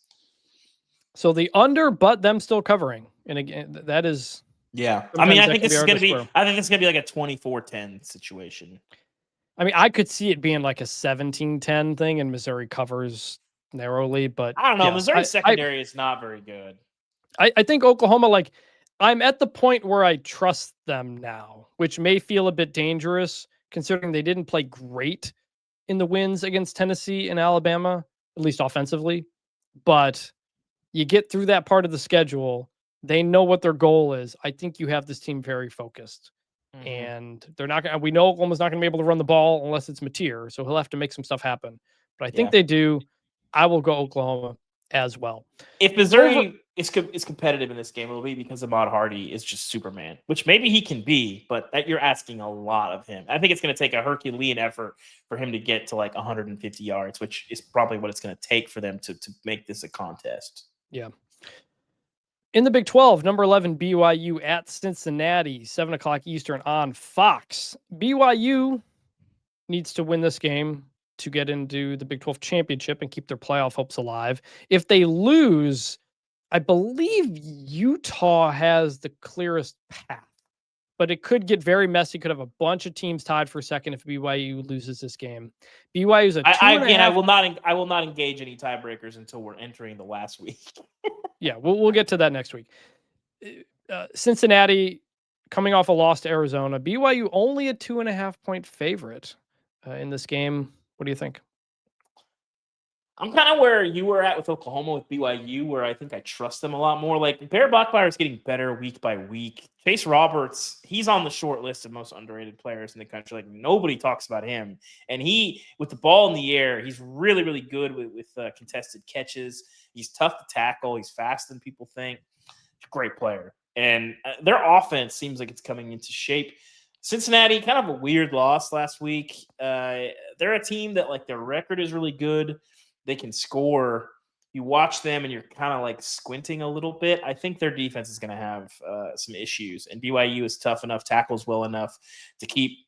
So the under, but them still covering. And again, that is... Yeah. I mean, I think this is going to be like a 24-10 situation. I mean, I could see it being like a 17-10 thing, and Missouri covers narrowly, but I don't know. Missouri's secondary is not very good. I think Oklahoma, like, I'm at the point where I trust them now, which may feel a bit dangerous considering they didn't play great in the wins against Tennessee and Alabama, at least offensively. But you get through that part of the schedule, they know what their goal is. I think you have this team very focused. And they're not going. We know Oklahoma's not going to be able to run the ball unless it's Mateer, so he'll have to make some stuff happen. But I think they do. I will go Oklahoma as well. If Missouri is competitive in this game, it'll be because Ahmad Hardy is just Superman, which maybe he can be, but you're asking a lot of him. I think it's going to take a Herculean effort for him to get to like 150 yards, which is probably what it's going to take for them to make this a contest. Yeah. In the Big 12, number 11, BYU at Cincinnati, 7 o'clock Eastern on Fox. BYU needs to win this game to get into the Big 12 championship and keep their playoff hopes alive. If they lose, I believe Utah has the clearest path, but it could get very messy. Could have a bunch of teams tied for second if BYU loses this game. BYU's I will not engage any tiebreakers until we're entering the last week. Yeah, we'll get to that next week. Cincinnati coming off a loss to Arizona. BYU only a 2.5-point favorite in this game. What do you think? I'm kind of where you were at with Oklahoma with BYU, where I think I trust them a lot more. Like, Bear Bachmeier is getting better week by week. Chase Roberts, he's on the short list of most underrated players in the country. Like, nobody talks about him. And he, with the ball in the air, he's really, really good with contested catches. He's tough to tackle. He's faster than people think. He's a great player. And their offense seems like it's coming into shape. Cincinnati, kind of a weird loss last week. They're a team that, like, their record is really good. They can score. You watch them and you're kind of like squinting a little bit. I think their defense is going to have some issues, and BYU is tough enough, tackles well enough to keep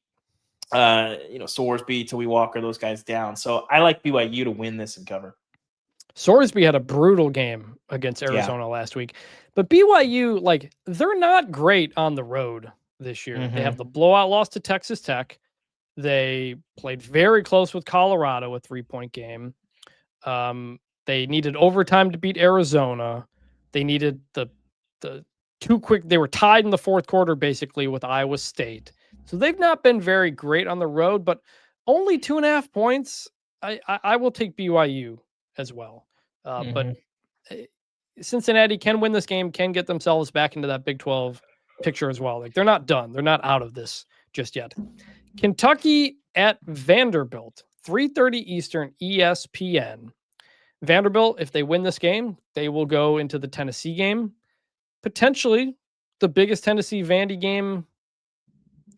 Sorsby, Tui Walker, those guys down. So I like BYU to win this and cover. Sorsby had a brutal game against Arizona last week. But BYU, like, they're not great on the road this year. They have the blowout loss to Texas Tech. They played very close with Colorado, a 3-point game. They needed overtime to beat Arizona. They needed the they were tied in the fourth quarter, basically, with Iowa State. So they've not been very great on the road, but only 2.5 points. I will take BYU as well. But Cincinnati can win this game, can get themselves back into that Big 12 picture as well. Like, they're not done. They're not out of this just yet. Kentucky at Vanderbilt, 3:30 Eastern, ESPN. Vanderbilt, if they win this game, they will go into the Tennessee game. Potentially the biggest Tennessee Vandy game,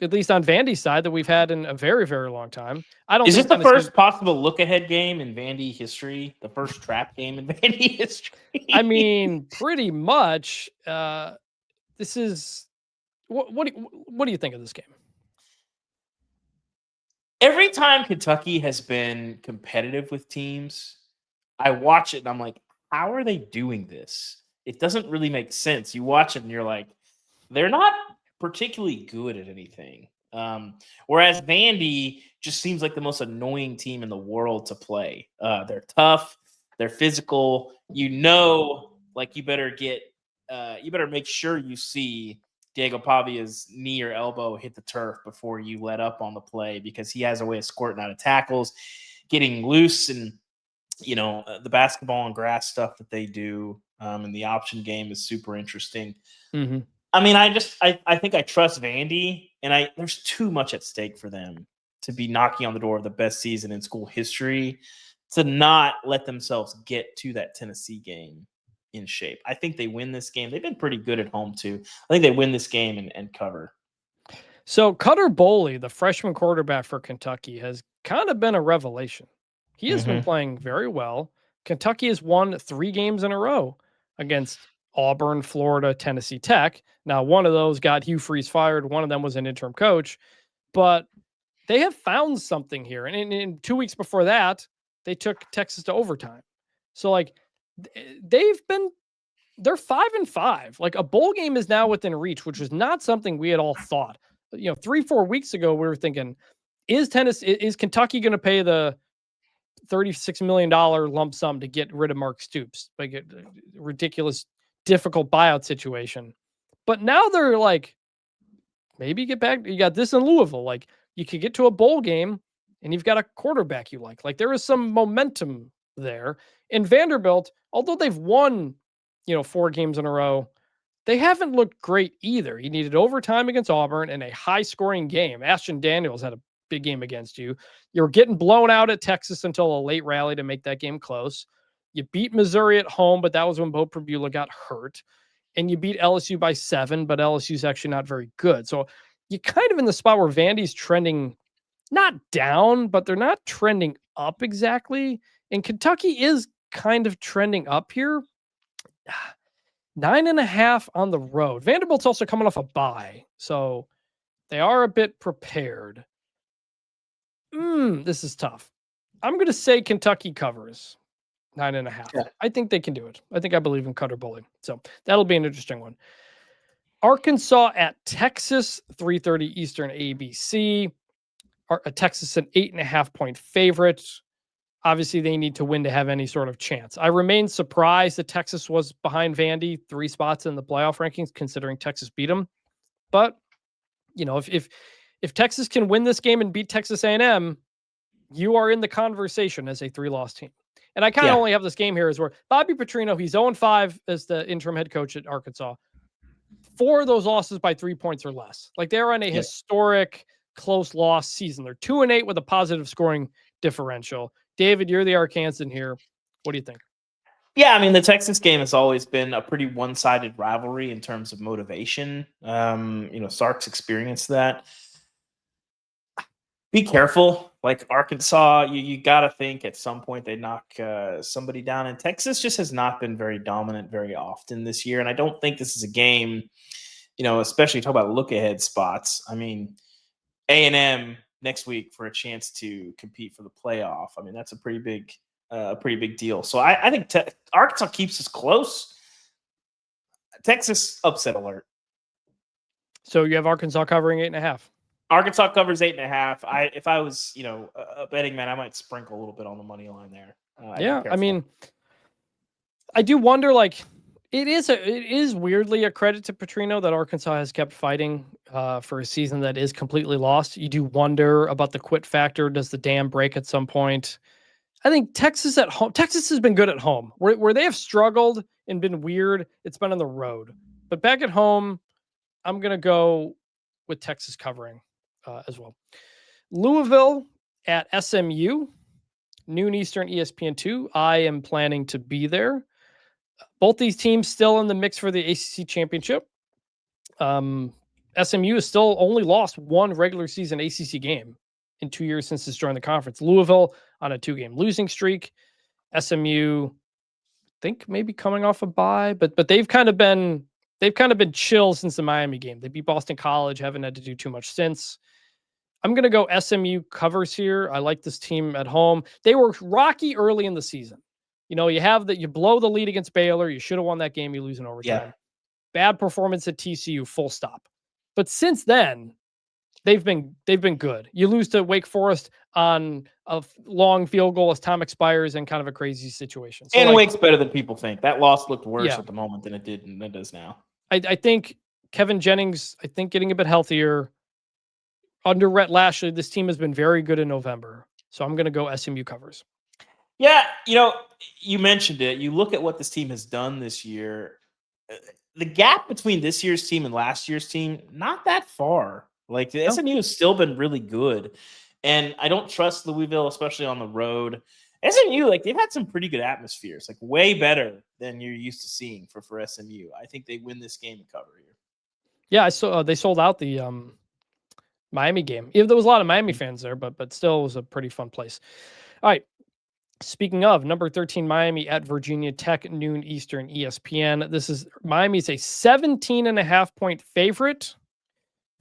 at least on Vandy's side, that we've had in a very, very long time. Is this the first possible look-ahead game in Vandy history? The first trap game in Vandy history? I mean, pretty much. This is what do you think of this game? Every time Kentucky has been competitive with teams, I watch it and I'm like, how are they doing this? It doesn't really make sense. You watch it and you're like, they're not particularly good at anything. Whereas Vandy just seems like the most annoying team in the world to play. They're tough, they're physical. Like you better make sure you see Diego Pavia's knee or elbow hit the turf before you let up on the play, because he has a way of squirting out of tackles, getting loose, and the basketball and grass stuff that they do. And the option game is super interesting. Mm-hmm. I mean, I think I trust Vandy, and there's too much at stake for them to be knocking on the door of the best season in school history to not let themselves get to that Tennessee game in shape. I think they win this game. They've been pretty good at home too. I think they win this game and cover. So Cutter Boley, the freshman quarterback for Kentucky, has kind of been a revelation. He has been playing very well. Kentucky has won 3 games in a row against Auburn, Florida, Tennessee Tech. Now, one of those got Hugh Freeze fired. One of them was an interim coach. But they have found something here. And in 2 weeks before that, they took Texas to overtime. So, like, they're 5-5. Like, a bowl game is now within reach, which was not something we had all thought. 3-4 weeks ago, we were thinking, is Kentucky going to pay the $36 million lump sum to get rid of Mark Stoops? Like, a ridiculous, difficult buyout situation. But now they're like, maybe get back. You got this in Louisville. Like, you could get to a bowl game and you've got a quarterback you like. Like, there is some momentum there. In Vanderbilt, although they've won, 4 games in a row, they haven't looked great either. You needed overtime against Auburn in a high-scoring game. Ashton Daniels had a big game against you. You were getting blown out at Texas until a late rally to make that game close. You beat Missouri at home, but that was when Bo Pribula got hurt. And you beat LSU by 7, but LSU's actually not very good. So you're kind of in the spot where Vandy's trending not down, but they're not trending up exactly. And Kentucky is kind of trending up here. 9.5 on the road. Vanderbilt's also coming off a bye, so they are a bit prepared. This is tough. I'm going to say Kentucky covers 9.5. Yeah. I think they can do it. I believe in Cutter Boley. So that'll be an interesting one. Arkansas at Texas, 3:30 Eastern ABC. Texas an 8.5 point favorite. Obviously, they need to win to have any sort of chance. I remain surprised that Texas was behind Vandy 3 spots in the playoff rankings, considering Texas beat them. But, if Texas can win this game and beat Texas A&M, you are in the conversation as a 3-loss team. And I kind of only have this game here is where Bobby Petrino, he's 0-5 as the interim head coach at Arkansas. 4 of those losses by 3 points or less. Like, they're on a historic close loss season. They're 2-8 with a positive scoring differential. David, you're the Arkansan here. What do you think? Yeah, I mean, the Texas game has always been a pretty one-sided rivalry in terms of motivation. Sark's experienced that. Be careful. Like, Arkansas, you got to think at some point they knock somebody down. And Texas just has not been very dominant very often this year. And I don't think this is a game, especially talk about look-ahead spots. I mean, A&M next week for a chance to compete for the playoff. I mean, that's a pretty big a pretty big deal. So I think Arkansas keeps us close. Texas upset alert. So you have Arkansas covering 8.5. Arkansas covers 8.5. If I was, a betting man, I might sprinkle a little bit on the money line there. I mean, I do wonder, like, it is weirdly a credit to Petrino that Arkansas has kept fighting for a season that is completely lost. You do wonder about the quit factor. Does the dam break at some point? I think Texas at home. Texas has been good at home. Where they have struggled and been weird, it's been on the road. But back at home, I'm gonna go with Texas covering as well. Louisville at SMU, noon Eastern, ESPN2. I am planning to be there. Both these teams still in the mix for the ACC championship. SMU has still only lost one regular season ACC game in 2 years since it's joined the conference. Louisville on a 2-game losing streak. SMU, I think maybe coming off a bye, but they've kind of been chill since the Miami game. They beat Boston College, haven't had to do too much since. I'm going to go SMU covers here. I like this team at home. They were rocky early in the season. You blow the lead against Baylor. You should have won that game. You lose in overtime. Yeah. Bad performance at TCU, full stop. But since then, they've been good. You lose to Wake Forest on a long field goal as time expires in kind of a crazy situation. So and Wake's better than people think. That loss looked worse at the moment than it does now. I think Kevin Jennings, getting a bit healthier. Under Rhett Lashley, this team has been very good in November. So I'm going to go SMU covers. Yeah, you mentioned it. You look at what this team has done this year. The gap between this year's team and last year's team, not that far. Like, the SMU has still been really good. And I don't trust Louisville, especially on the road. SMU, they've had some pretty good atmospheres, way better than you're used to seeing for SMU. I think they win this game and cover here. Yeah, I saw they sold out the Miami game. There was a lot of Miami fans there, but still it was a pretty fun place. All right. Speaking of, number 13 Miami at Virginia Tech, noon Eastern, ESPN. Miami's a 17.5-point favorite.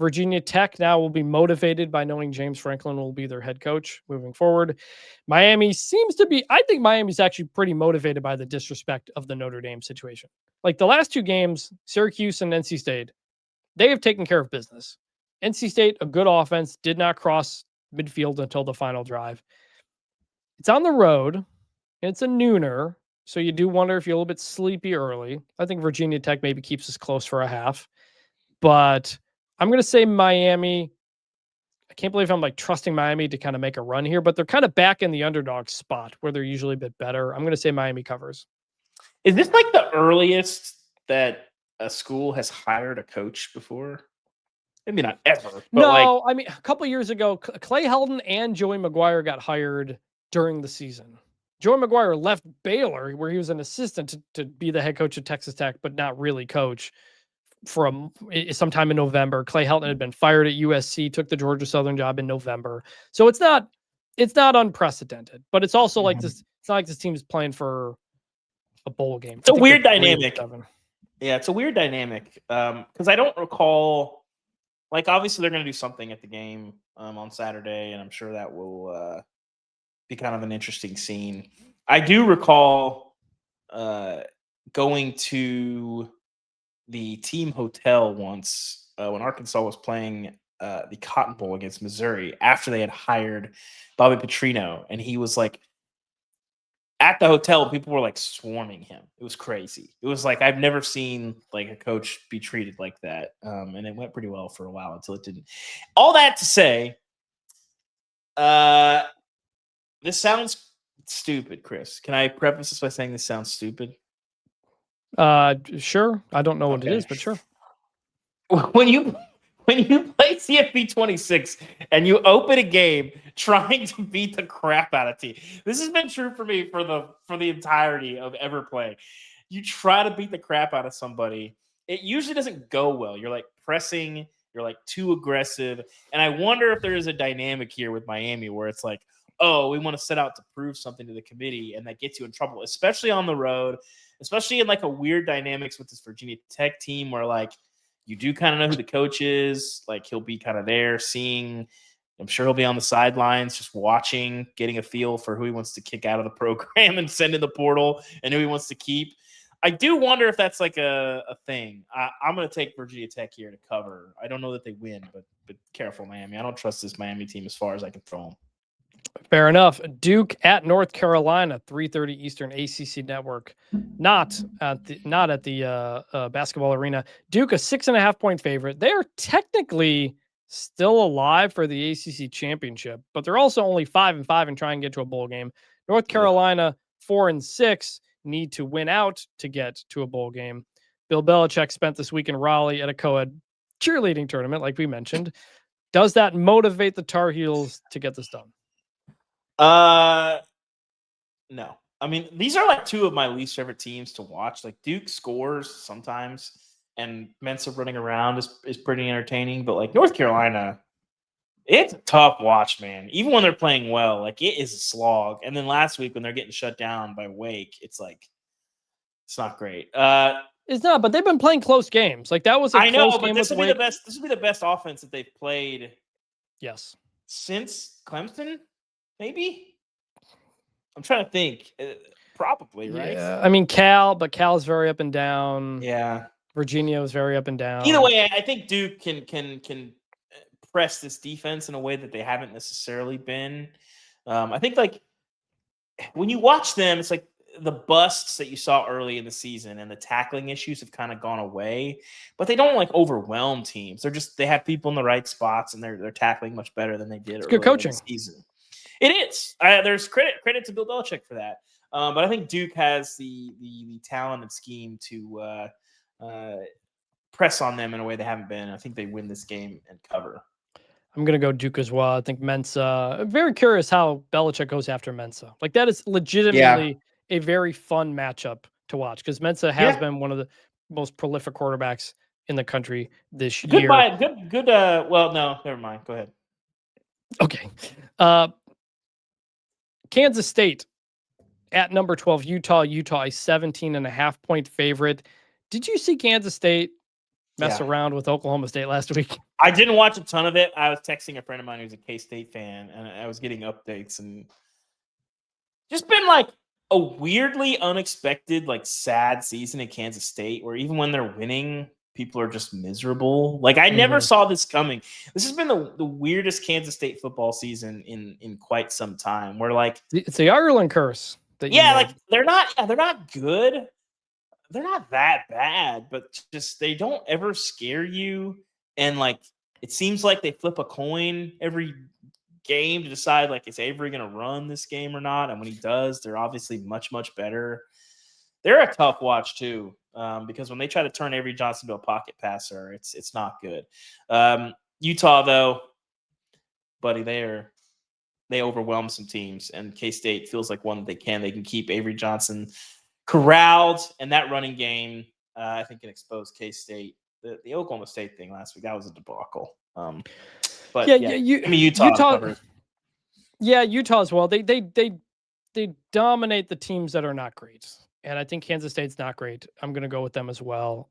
Virginia Tech now will be motivated by knowing James Franklin will be their head coach moving forward. I think Miami's actually pretty motivated by the disrespect of the Notre Dame situation. The last two games, Syracuse and NC State, they have taken care of business. NC State, a good offense, did not cross midfield until the final drive. It's on the road, and it's a nooner, so you do wonder if you're a little bit sleepy early. I think Virginia Tech maybe keeps us close for a half. But I'm going to say Miami. I can't believe I'm trusting Miami to kind of make a run here, but they're kind of back in the underdog spot where they're usually a bit better. I'm going to say Miami covers. Is this the earliest that a school has hired a coach before? Maybe not ever. But no, a couple years ago, Clay Helton and Joey McGuire got hired during the season. Joey McGuire left Baylor, where he was an assistant, to be the head coach at Texas Tech, but not really coach, for sometime in November. Clay Helton had been fired at USC, took the Georgia Southern job in November. So it's not unprecedented, but it's also this. It's not like this team is playing for a bowl game. It's a weird dynamic. Yeah, it's a weird dynamic because I don't recall. Obviously, they're going to do something at the game on Saturday, and I'm sure that will be kind of an interesting scene. I do recall going to the team hotel once when Arkansas was playing the Cotton Bowl against Missouri after they had hired Bobby Petrino, and he was at the hotel, people were swarming him. It was crazy. It was I've never seen a coach be treated like that. And it went pretty well for a while until it didn't. All that to say, this sounds stupid, Chris. Can I preface this by saying this sounds stupid? Sure. I don't know what it is, but sure. When you play CFP 26 and you open a game trying to beat the crap out of team, this has been true for me for the entirety of ever playing. You try to beat the crap out of somebody, it usually doesn't go well. You're pressing, you're too aggressive, and I wonder if there is a dynamic here with Miami where it's oh, we want to set out to prove something to the committee, and that gets you in trouble, especially on the road, especially in a weird dynamics with this Virginia Tech team where you do kind of know who the coach is. He'll be kind of there seeing I'm sure he'll be on the sidelines just watching, getting a feel for who he wants to kick out of the program and send in the portal and who he wants to keep. I do wonder if that's like a thing. I'm going to take Virginia Tech here to cover. I don't know that they win, but careful, Miami. I don't trust this Miami team as far as I can throw them. Fair enough. Duke at North Carolina, 3:30 Eastern, ACC Network. Not at the basketball arena. Duke, a 6.5-point favorite. They're technically still alive for the ACC championship, but they're also only 5-5 and try and get to a bowl game. North Carolina, 4-6, need to win out to get to a bowl game. Bill Belichick spent this week in Raleigh at a co-ed cheerleading tournament, like we mentioned. Does that motivate the Tar Heels to get this done? No. I mean, these are like two of my least favorite teams to watch. Like Duke scores sometimes, and Mensa running around is pretty entertaining. But like North Carolina, it's a tough watch, man. Even when they're playing well, like it is a slog. And then last week when they're getting shut down by Wake, it's like it's not great. It's not, but they've been playing close games. Like that was a close game. This will be the best. This will be the best offense that they've played. Yes, since Clemson, maybe. I'm trying to think. Probably, right? Yeah, I mean Cal's very up and down. Yeah, Virginia was very up and down. Either way, I think Duke can press this defense in a way that they haven't necessarily been. I think like when you watch them, it's like the busts that you saw early in the season and the tackling issues have kind of gone away, but they don't like overwhelm teams. They have people in the right spots and they're tackling much better than they did. It's good coaching. In the season. It is. There's credit to Bill Belichick for that. But I think Duke has the talent and scheme to press on them in a way they haven't been. I think they win this game and cover. I'm going to go Duke as well. I think Mensa. I'm very curious how Belichick goes after Mensa. Like that is legitimately a very fun matchup to watch because Mensa has been one of the most prolific quarterbacks in the country this year. Good. Well, no, never mind. Go ahead. Okay. Kansas State at number 12, Utah, a 17.5-point favorite. Did you see Kansas State mess around with Oklahoma State last week? I didn't watch a ton of it. I was texting a friend of mine who's a K-State fan, and I was getting updates and just been like a weirdly unexpected, like sad season in Kansas State where even when they're winning, people are just miserable. Like I never saw this coming. This has been the weirdest Kansas State football season in quite some time where like it's the Ireland curse. Like they're not good. They're not that bad, but just they don't ever scare you. And like it seems like they flip a coin every game to decide like is Avery going to run this game or not. And when he does, they're obviously much, much better. They're a tough watch too, because when they try to turn Avery Johnson to a pocket passer, it's not good. Utah though, buddy, they overwhelm some teams, and K-State feels like one that they can keep Avery Johnson corralled, and that running game I think can expose K-State. The Oklahoma State thing last week, that was a debacle. But Utah. Yeah, Utah as well. They dominate the teams that are not great. And I think Kansas State's not great. I'm going to go with them as well.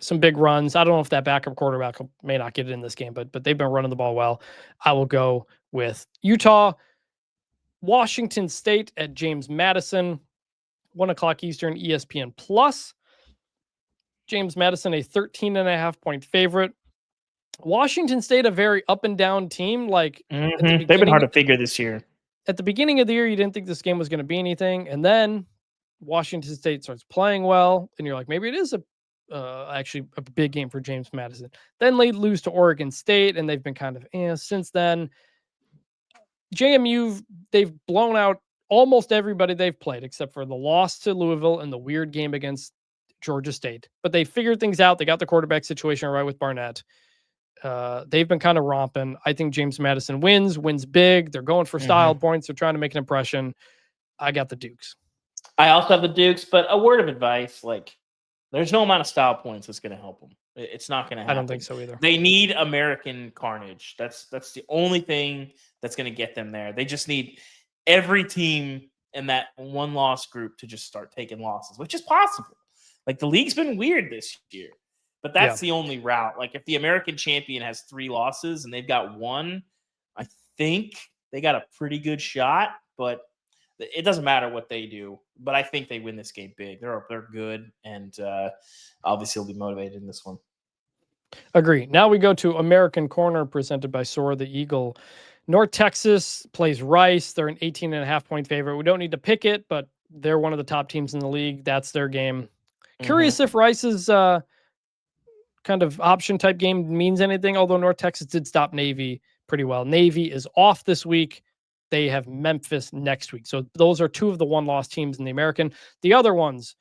Some big runs. I don't know if that backup quarterback may not get it in this game, but they've been running the ball well. I will go with Utah. Washington State at James Madison, 1:00 Eastern, ESPN Plus. James Madison, a 13.5-point favorite. Washington State, a very up and down team. Like they've been hard to figure this year. At the beginning of the year, you didn't think this game was going to be anything, and then Washington State starts playing well, and you're like, maybe it is actually a big game for James Madison. Then they lose to Oregon State, and they've been kind of since then. JMU, they've blown out almost everybody they've played, except for the loss to Louisville and the weird game against Georgia State. But they figured things out. They got the quarterback situation right with Barnett. They've been kind of romping. I think James Madison wins big. They're going for style points. They're trying to make an impression. I got the Dukes. I also have the Dukes, but a word of advice, like there's no amount of style points that's going to help them. It's not going to happen. I don't think so either. They need American carnage. That's the only thing that's going to get them there. They just need every team in that one-loss group to just start taking losses, which is possible. Like the league's been weird this year, but that's the only route. Like if the American champion has 3 losses and they've got 1, think they got a pretty good shot, but it doesn't matter what they do. But I think they win this game big. They're good, and obviously will be motivated in this one. Agree. Now we go to American Corner presented by Soar the Eagle. North Texas plays Rice. They're an 18.5-point favorite. We don't need to pick it, but they're one of the top teams in the league. That's their game. Curious if Rice's kind of option type game means anything, although North Texas did stop Navy pretty well. Navy is off this week. They have Memphis next week. So those are two of the one-loss teams in the American. The other ones,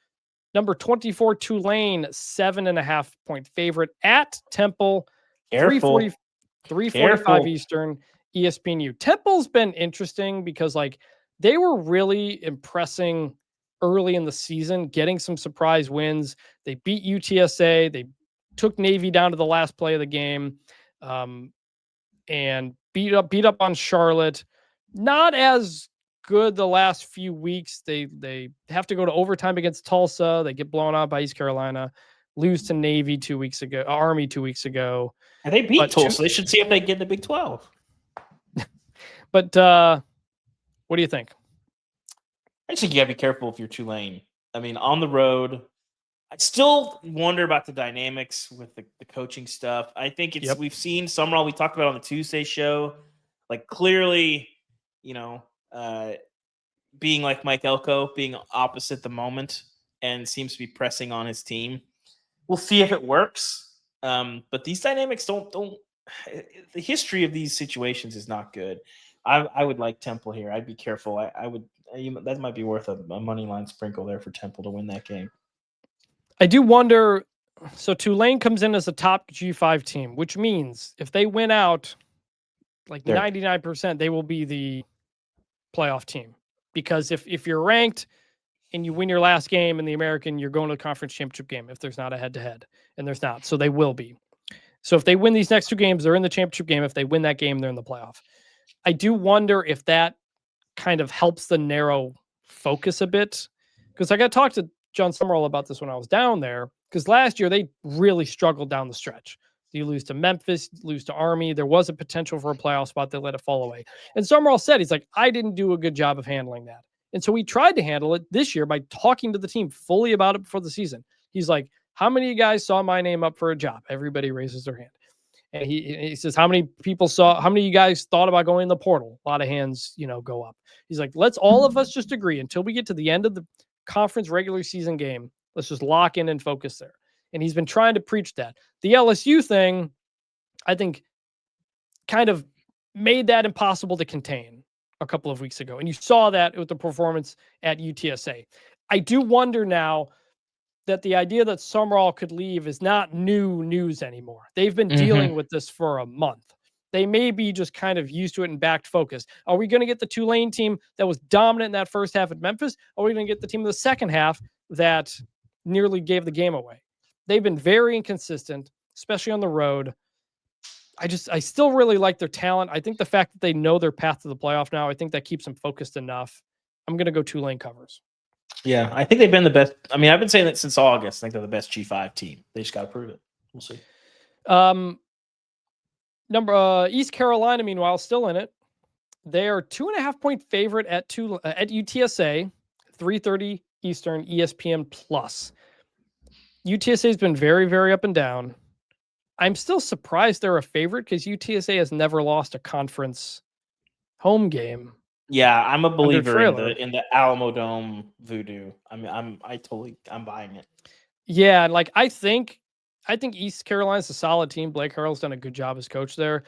number 24, Tulane, 7.5-point favorite at Temple, 3:45 Eastern, ESPNU. Temple's been interesting because they were really impressing early in the season, getting some surprise wins. They beat UTSA. They took Navy down to the last play of the game, and beat up on Charlotte. Not as good the last few weeks. They have to go to overtime against Tulsa. They get blown out by East Carolina, lose to Navy 2 weeks ago, Army 2 weeks ago. And they beat Tulsa. They should see if they get in the Big 12. But what do you think? I think you got to be careful if you're Tulane. I mean, on the road, I still wonder about the dynamics with the coaching stuff. I think we've seen Summerall, we talked about on the Tuesday show, clearly, being like Mike Elko, being opposite the moment, and seems to be pressing on his team. We'll see if it works. But these dynamics don't. The history of these situations is not good. I would like Temple here. I'd be careful. I would. That might be worth a money line sprinkle there for Temple to win that game. I do wonder. So Tulane comes in as a top G5 team, which means if they win out, 99%, they will be the playoff team. Because if you're ranked and you win your last game in the American, you're going to the conference championship game if there's not a head-to-head, and there's not. So they will be. So if they win these next two games, they're in the championship game. If they win that game, they're in the playoff. I do wonder if that kind of helps the narrow focus a bit, because I got to talk to John Summerall about this when I was down there, because last year they really struggled down the stretch. You lose to Memphis, lose to Army. There was a potential for a playoff spot. They let it fall away. And Summerall said, he's like, I didn't do a good job of handling that. And so we tried to handle it this year by talking to the team fully about it before the season. He's like, how many of you guys saw my name up for a job? Everybody raises their hand. And he says, how many of you guys thought about going in the portal? A lot of hands, go up. He's like, let's all of us just agree until we get to the end of the conference regular season game. Let's just lock in and focus there. And he's been trying to preach that. The LSU thing, I think, kind of made that impossible to contain a couple of weeks ago. And you saw that with the performance at UTSA. I do wonder now that the idea that Summerall could leave is not new news anymore. They've been dealing with this for a month. They may be just kind of used to it and back focused. Are we going to get the Tulane team that was dominant in that first half at Memphis? Or are we going to get the team in the second half that nearly gave the game away? They've been very inconsistent, especially on the road. I still really like their talent. I think the fact that they know their path to the playoff now, I think that keeps them focused enough. I'm going to go Tulane covers. Yeah, I think they've been the best. I mean, I've been saying that since August. I think they're the best G5 team. They just got to prove it. We'll see. East Carolina, meanwhile, still in it. They are 2.5-point favorite at UTSA, 3:30 Eastern, ESPN Plus. UTSA has been very, very up and down. I'm still surprised they're a favorite because UTSA has never lost a conference home game. Yeah, I'm a believer in the Alamo Dome voodoo. I mean, I'm buying it. Yeah, I think East Carolina's a solid team. Blake Harrell's done a good job as coach there.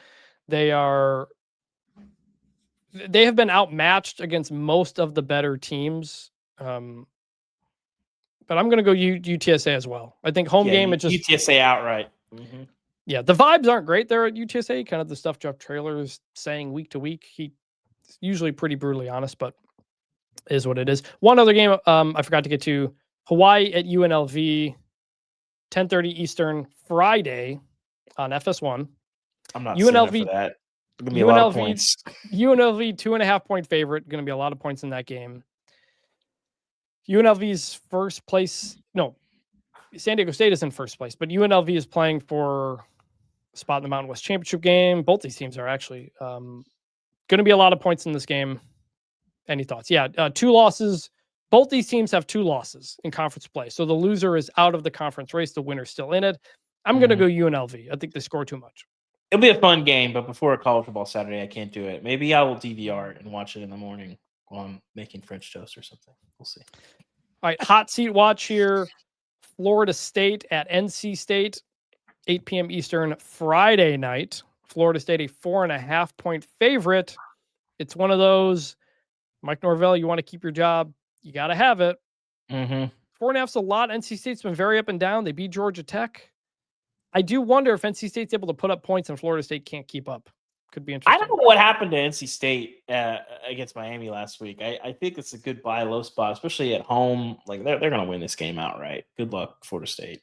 They have been outmatched against most of the better teams. But I'm going to go UTSA as well. I think home game, it's just UTSA outright. Mm-hmm. Yeah, the vibes aren't great there at UTSA. Kind of the stuff Jeff Traylor is saying week to week. He's usually pretty brutally honest, but is what it is. One other game I forgot to get to: Hawaii at UNLV, 10:30 Eastern, Friday on FS1. I'm not UNLV for that. It's gonna be a lot of points. UNLV 2.5-point favorite. Going to be a lot of points in that game. UNLV's first place. No, San Diego State is in first place, but UNLV is playing for a spot in the Mountain West Championship game. Both these teams are actually going Going to be a lot of points in this game. Any thoughts? Yeah, 2 losses. Both these teams have 2 losses in conference play. So the loser is out of the conference race. The winner's still in it. I'm going to go UNLV. I think they score too much. It'll be a fun game, but before a college football Saturday, I can't do it. Maybe I will DVR it and watch it in the morning while I'm making French toast or something. We'll see. All right, hot seat watch here. Florida State at NC State, 8 p.m. Eastern, Friday night. Florida State, a 4.5-point favorite. It's one of those, Mike Norvell, you want to keep your job, you got to have it. 4.5's a lot. NC State's been very up and down. They beat Georgia Tech. I do wonder if NC State's able to put up points and Florida State can't keep up. Could be interesting. I don't know what happened to NC State against Miami last week. I think it's a good buy low spot, especially at home. Like they're going to win this game outright. Good luck, Florida State.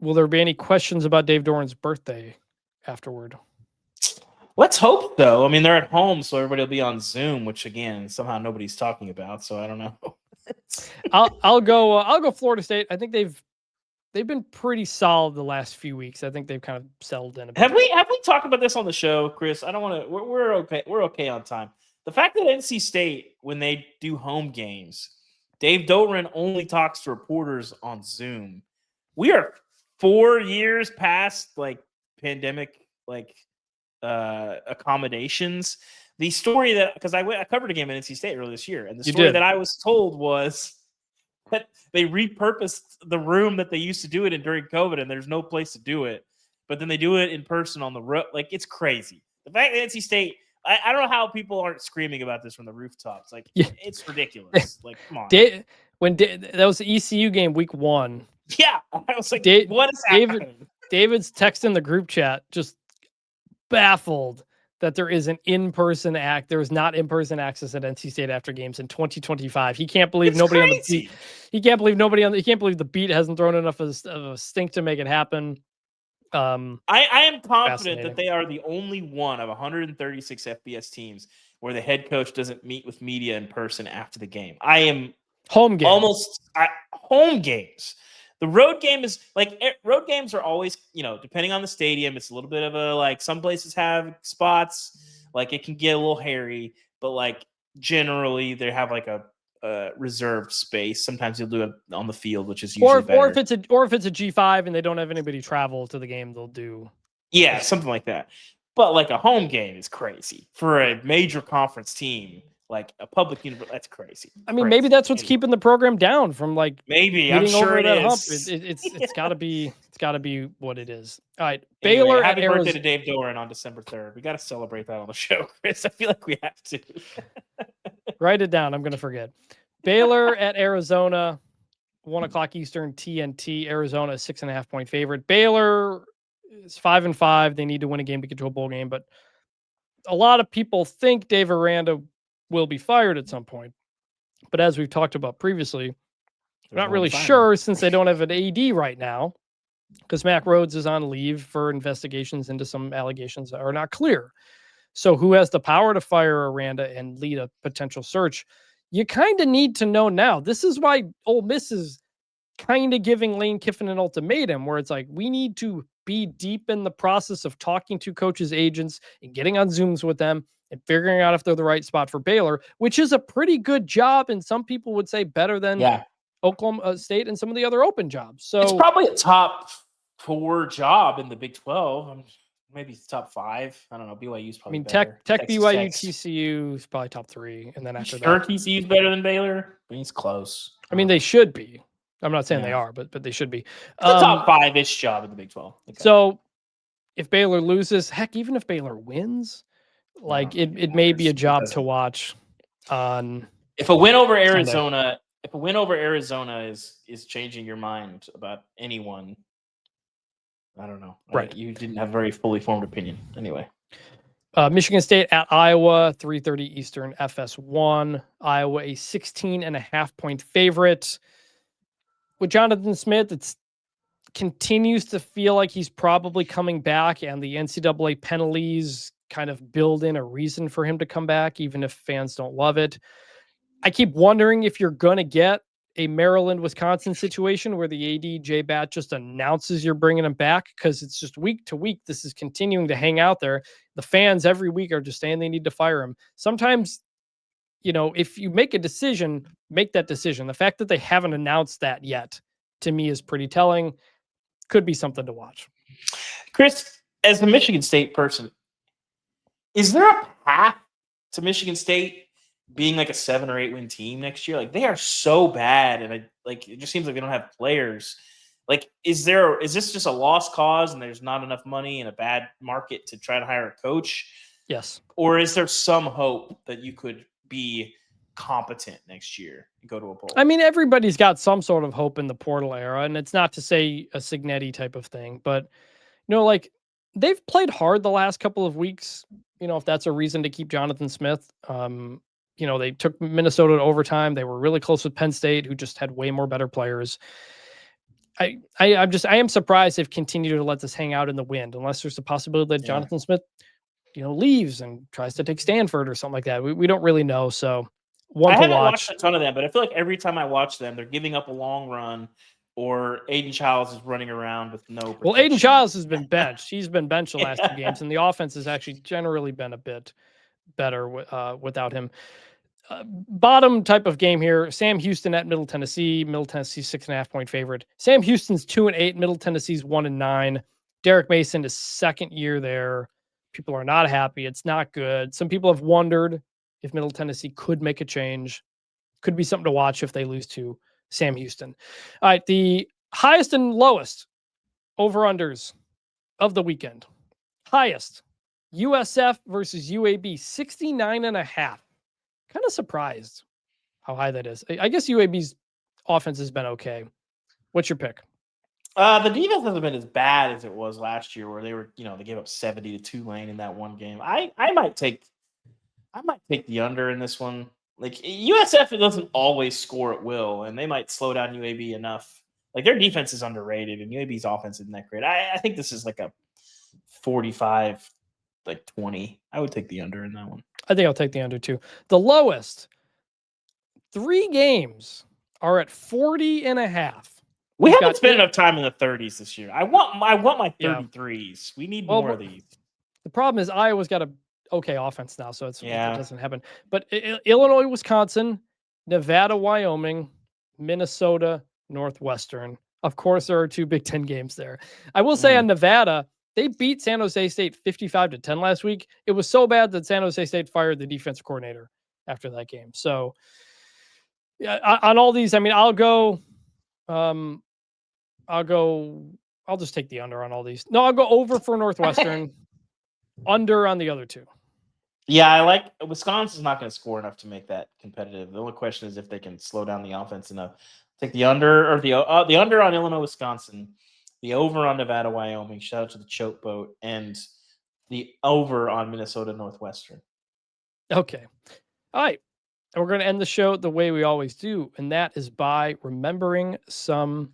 Will there be any questions about Dave Doran's birthday afterward? Let's hope, though. I mean, they're at home, so everybody will be on Zoom, which again, somehow nobody's talking about. So I don't know. I'll go Florida State. I think they've been pretty solid the last few weeks. I think they've kind of settled in a bit. Have we talked about this on the show, Chris? I don't want to. We're okay. We're okay on time. The fact that NC State, when they do home games, Dave Doran only talks to reporters on Zoom. We are 4 years past like pandemic accommodations. The story that because I covered a game at NC State earlier this year, and the story that I was told was that they repurposed the room that they used to do it in during COVID, and there's no place to do it. But then they do it in person on the road. Like, it's crazy. The fact that NC State, I don't know how people aren't screaming about this from the rooftops. Like, it's ridiculous. Like, come on. That was the ECU game week 1. Yeah. I was like, what is happening? David's texting the group chat, just baffled that there is an in-person there is not in-person access at NC State after games in 2025. He can't believe It's nobody crazy. on the beat. He can't believe the beat hasn't thrown enough of a stink to make it happen. I am confident that they are the only one of 136 FBS teams where the head coach doesn't meet with media in person after the game. I am home games. Home games. The road game is like road games are always, depending on the stadium, it's a little bit of a like some places have spots, like it can get a little hairy, but like generally they have like a reserved space. Sometimes you'll do it on the field, which is usually better. Or if it's a G5 and they don't have anybody travel to the game, they'll do something like that. But like a home game is crazy for a major conference team. Like a public university, that's crazy. I mean, maybe that's what's keeping the program down from like maybe I'm sure it is. It's got to be what it is. All right, Baylor. Happy birthday to Dave Doran on December 3rd. We got to celebrate that on the show, Chris. I feel like we have to. Write it down. I'm going to forget. Baylor at Arizona, 1:00 Eastern, TNT. Arizona, 6.5-point favorite. Baylor is 5-5. They need to win a game to get to a bowl game, but a lot of people think Dave Aranda will be fired at some point. But as we've talked about previously, we're not really sure since they don't have an AD right now because Mac Rhodes is on leave for investigations into some allegations that are not clear. So who has the power to fire Aranda and lead a potential search? You kind of need to know now. This is why Ole Miss is kind of giving Lane Kiffin an ultimatum where it's like, we need to be deep in the process of talking to coaches' agents and getting on Zooms with them and figuring out if they're the right spot for Baylor, which is a pretty good job. And some people would say better than Oklahoma State and some of the other open jobs. So it's probably a top 4 job in the Big 12. Maybe top 5. I don't know. BYU's probably better. Tech BYU, TCU is probably top 3. And then after that, TCU's better than Baylor. I mean, it's close. I mean, they should be. I'm not saying they are, but they should be. It's a top 5-ish job in the Big 12. Okay. So if Baylor loses, heck, even if Baylor wins, like it may be a job to watch on. If a win over Arizona, is changing your mind about anyone, I don't know. Right. You didn't have a very fully formed opinion. Anyway. Michigan State at Iowa, 3:30 Eastern, FS1. Iowa, a 16.5-point favorite. With Jonathan Smith, it continues to feel like he's probably coming back, and the NCAA penalties kind of build in a reason for him to come back, even if fans don't love it. I keep wondering if you're going to get a Maryland-Wisconsin situation where the AD, J-Bat, just announces you're bringing him back because it's just week to week. This is continuing to hang out there. The fans every week are just saying they need to fire him. Sometimes, if you make a decision, make that decision. The fact that they haven't announced that yet, to me, is pretty telling. Could be something to watch. Chris, as a Michigan State person, is there a path to Michigan State being like a 7 or 8 win team next year? Like, they are so bad, and it just seems like they don't have players. Like, is this just a lost cause and there's not enough money and a bad market to try to hire a coach? Yes. Or is there some hope that you could be competent next year and go to a bowl? I mean, everybody's got some sort of hope in the portal era, and it's not to say a Cignetti type of thing, but like, they've played hard the last couple of weeks. If that's a reason to keep Jonathan Smith. They took Minnesota to overtime. They were really close with Penn State, who just had way more better players. I am surprised they've continued to let this hang out in the wind, unless there's a possibility that Jonathan Smith, leaves and tries to take Stanford or something like that. We don't really know. So I haven't watched a ton of them, but I feel like every time I watch them, they're giving up a long run, or Aiden Childs is running around with no protection. Well, Aiden Childs has been benched. He's been benched the last 2 games, and the offense has actually generally been a bit better without him. Bottom type of game here. Sam Houston at Middle Tennessee. Middle Tennessee 6.5 point favorite. Sam Houston's 2-8. Middle Tennessee's 1-9. Derek Mason is second year there. People are not happy. It's not good. Some people have wondered if Middle Tennessee could make a change. Could be something to watch if they lose to Sam Houston. All right, the highest and lowest over-unders of the weekend. Highest, USF versus UAB, 69.5. Kind of surprised how high that is. I guess UAB's offense has been okay. What's your pick? The defense hasn't been as bad as it was last year, where they were, they gave up 70 to Tulane in that one game. I might take the under in this one. Like, USF, it doesn't always score at will, and they might slow down UAB enough. Like, their defense is underrated, and UAB's offense isn't that great. I think this is like a 45, 20. I would take the under in that one. I think I'll take the under too. The lowest, 3 games are at 40.5. We haven't spent enough time in the 30s this year. I want my 33s. We need more of these. The problem is Iowa's got a okay offense now, so it doesn't happen. But Illinois, Wisconsin, Nevada, Wyoming, Minnesota, Northwestern. Of course, there are 2 Big Ten games there. I will say on Nevada, they beat San Jose State 55-10 last week. It was so bad that San Jose State fired the defensive coordinator after that game. So, on all these, I mean, I'll just take the under on all these. No, I'll go over for Northwestern, under on the other 2. Yeah, I like Wisconsin's not going to score enough to make that competitive. The only question is if they can slow down the offense enough. Take the under, or the under on Illinois, Wisconsin, the over on Nevada, Wyoming. Shout out to the choke boat, and the over on Minnesota, Northwestern. Okay. All right. And we're going to end the show the way we always do, and that is by remembering some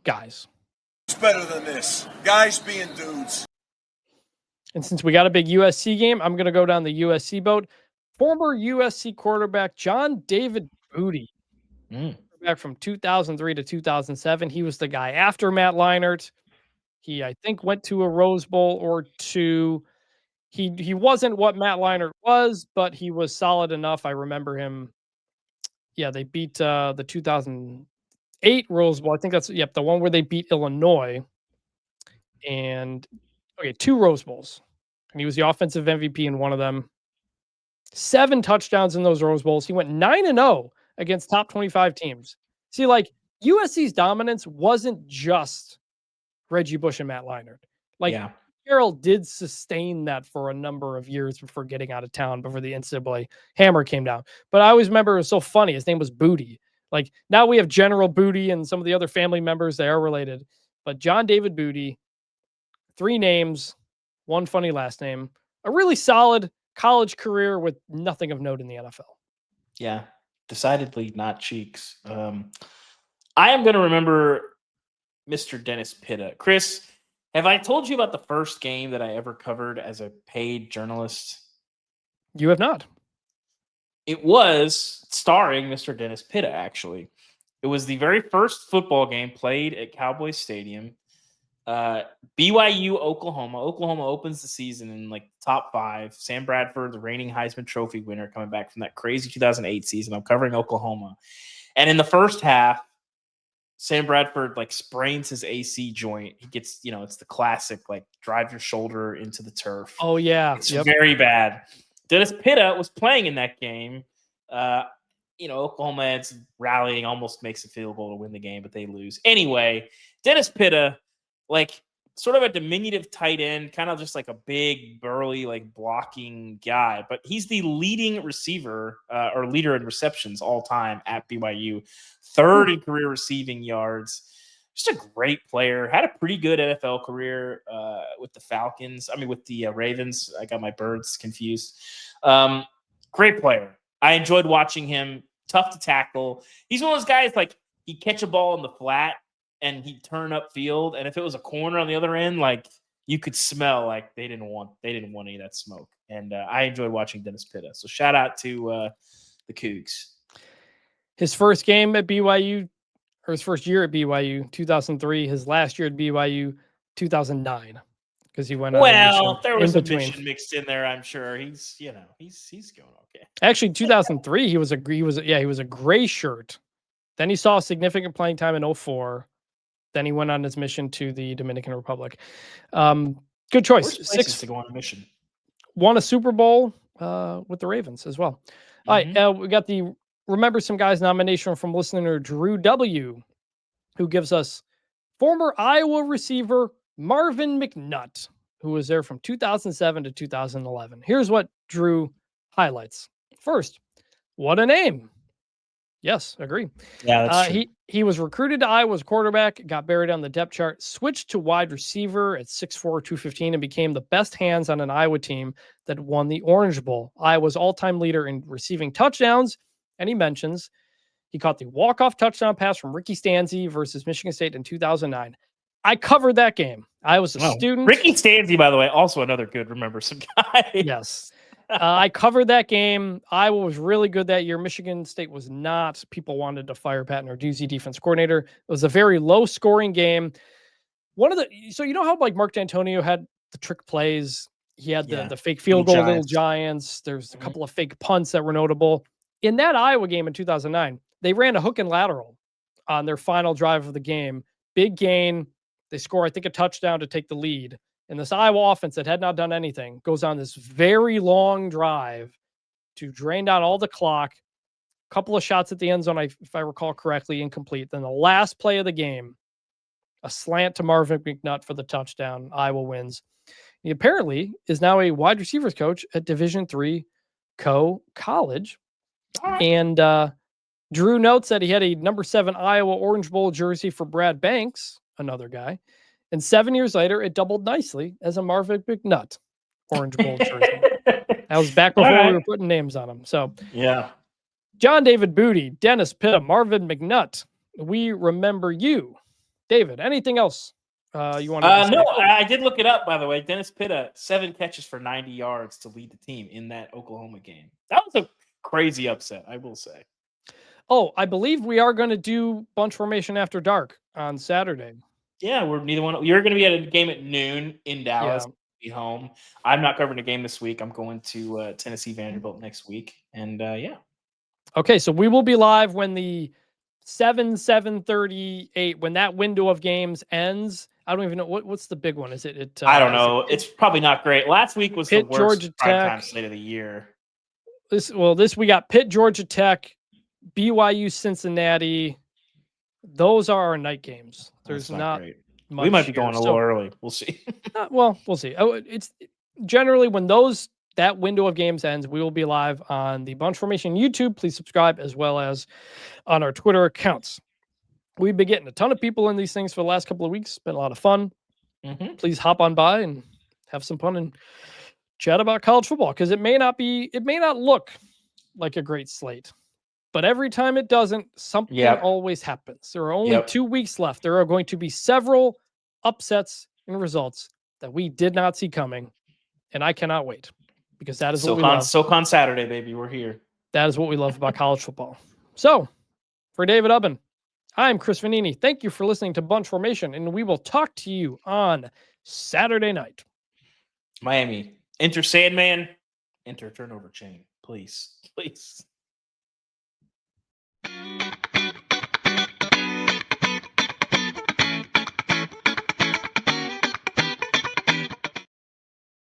guys. It's better than this. Guys being dudes. And since we got a big USC game, I'm going to go down the USC boat. Former USC quarterback John David Booty, back from 2003 to 2007. He was the guy after Matt Leinart. He, I think, went to a Rose Bowl or 2. He wasn't what Matt Leinart was, but he was solid enough. I remember him. Yeah, they beat the 2008 Rose Bowl. I think that's the one where they beat Illinois. And 2 Rose Bowls, and he was the offensive MVP in one of them. 7 touchdowns in those Rose Bowls. He went 9-0 against top 25 teams. See, like, USC's dominance wasn't just Reggie Bush and Matt Leinart. Carroll did sustain that for a number of years before getting out of town, before the NCAA hammer came down. But I always remember it was so funny. His name was Booty. Like, now we have General Booty and some of the other family members. They are related. But John David Booty, 3 names, 1 funny last name, a really solid college career with nothing of note in the NFL. Yeah, decidedly not cheeks. I am going to remember Mr. Dennis Pitta. Chris, have I told you about the first game that I ever covered as a paid journalist? You have not. It was starring Mr. Dennis Pitta, actually. It was the very first football game played at Cowboys Stadium. BYU, Oklahoma. Oklahoma opens the season in like top 5. Sam Bradford, the reigning Heisman Trophy winner, coming back from that crazy 2008 season. I'm covering Oklahoma. And in the first half, Sam Bradford like sprains his AC joint. He gets, it's the classic like drive your shoulder into the turf. Oh yeah, it's very bad. Dennis Pitta was playing in that game. Oklahoma it's rallying, almost makes a field goal to win the game, but they lose. Anyway, Dennis Pitta, like sort of a diminutive tight end, kind of just like a big, burly, like blocking guy. But he's the leading receiver or leader in receptions all time at BYU. 3rd in career receiving yards. Just a great player. Had a pretty good NFL career with the Falcons. With the Ravens. I got my birds confused. Great player. I enjoyed watching him. Tough to tackle. He's one of those guys, like, he'd catch a ball in the flat and he'd turn upfield. And if it was a corner on the other end, like, you could smell like they didn't want any of that smoke. And I enjoyed watching Dennis Pitta. So shout out to the Cougs. His first game at BYU, or his first year at BYU, 2003. His last year at BYU, 2009, because he went on. Well, there was a mission mixed in there. I'm sure he's going okay. Actually, 2003, he was a gray shirt. Then he saw significant playing time in 2004. Then he went on his mission to the Dominican Republic. Good choice. 6 to go on a mission. Won a Super Bowl with the Ravens as well. All right, we got the Remember Some Guys nomination from listener Drew W., who gives us former Iowa receiver Marvin McNutt, who was there from 2007 to 2011. Here's what Drew highlights. First, what a name. Yes, agree. Yeah, that's true. He was recruited to Iowa's quarterback, got buried on the depth chart, switched to wide receiver at 6'4", 215, and became the best hands on an Iowa team that won the Orange Bowl. Iowa's all-time leader in receiving touchdowns, and he mentions he caught the walk-off touchdown pass from Ricky Stanzi versus Michigan State in 2009. I covered that game. I was a student. Ricky Stanzi, by the way, also another good Remember Some Guy. Yes. I covered that game. Iowa was really good that year. Michigan State was not. People wanted to fire Pat Narduzzi, defense coordinator. It was a very low-scoring game. So you know how like Mark D'Antonio had the trick plays? He had the fake field goal, Little Giants. There's a couple of fake punts that were notable. In that Iowa game in 2009, they ran a hook and lateral on their final drive of the game. Big gain. They score, I think, a touchdown to take the lead. And this Iowa offense that had not done anything goes on this very long drive to drain down all the clock. A couple of shots at the end zone, if I recall correctly, incomplete. Then the last play of the game, a slant to Marvin McNutt for the touchdown. Iowa wins. He apparently is now a wide receivers coach at Division III College. And Drew notes that he had a number 7 Iowa Orange Bowl jersey for Brad Banks, another guy. And 7 years later, it doubled nicely as a Marvin McNutt Orange Bowl jersey. That was back before we were putting names on them. So, yeah. John David Booty, Dennis Pitta, Marvin McNutt. We remember you. David, anything else you want to No, I did look it up, by the way. Dennis Pitta, 7 catches for 90 yards to lead the team in that Oklahoma game. That was a crazy upset, I will say. Oh, I believe we are going to do Bunch Formation After Dark on Saturday. Yeah, we're neither one. You're going to be at a game at noon in Dallas. Yeah. Be home. I'm not covering a game this week. I'm going to Tennessee Vanderbilt next week, and yeah. Okay, so we will be live when the 7:38 when that window of games ends. I don't even know what's the big one. Is it? I don't know. It's probably not great. Last week was Pitt, the worst Georgia primetime Tech slate of the year. This we got Pitt, Georgia Tech, BYU, Cincinnati. Those are our night games. There's not much. We might be going a little early. We'll see. Well, we'll see. It's generally when that window of games ends, we will be live on the Bunch Formation YouTube. Please subscribe, as well as on our Twitter accounts. We've been getting a ton of people in these things for the last couple of weeks. It's been a lot of fun. Mm-hmm. Please hop on by and have some fun and chat about college football, because it may not look like a great slate. But every time it doesn't, something always happens. There are only 2 weeks left. There are going to be several upsets and results that we did not see coming. And I cannot wait, because that is what we love. SoCon Saturday, baby. We're here. That is what we love about college football. So, for David Ubben, I'm Chris Vannini. Thank you for listening to Bunch Formation, and we will talk to you on Saturday night. Miami, enter Sandman, enter turnover chain. Please.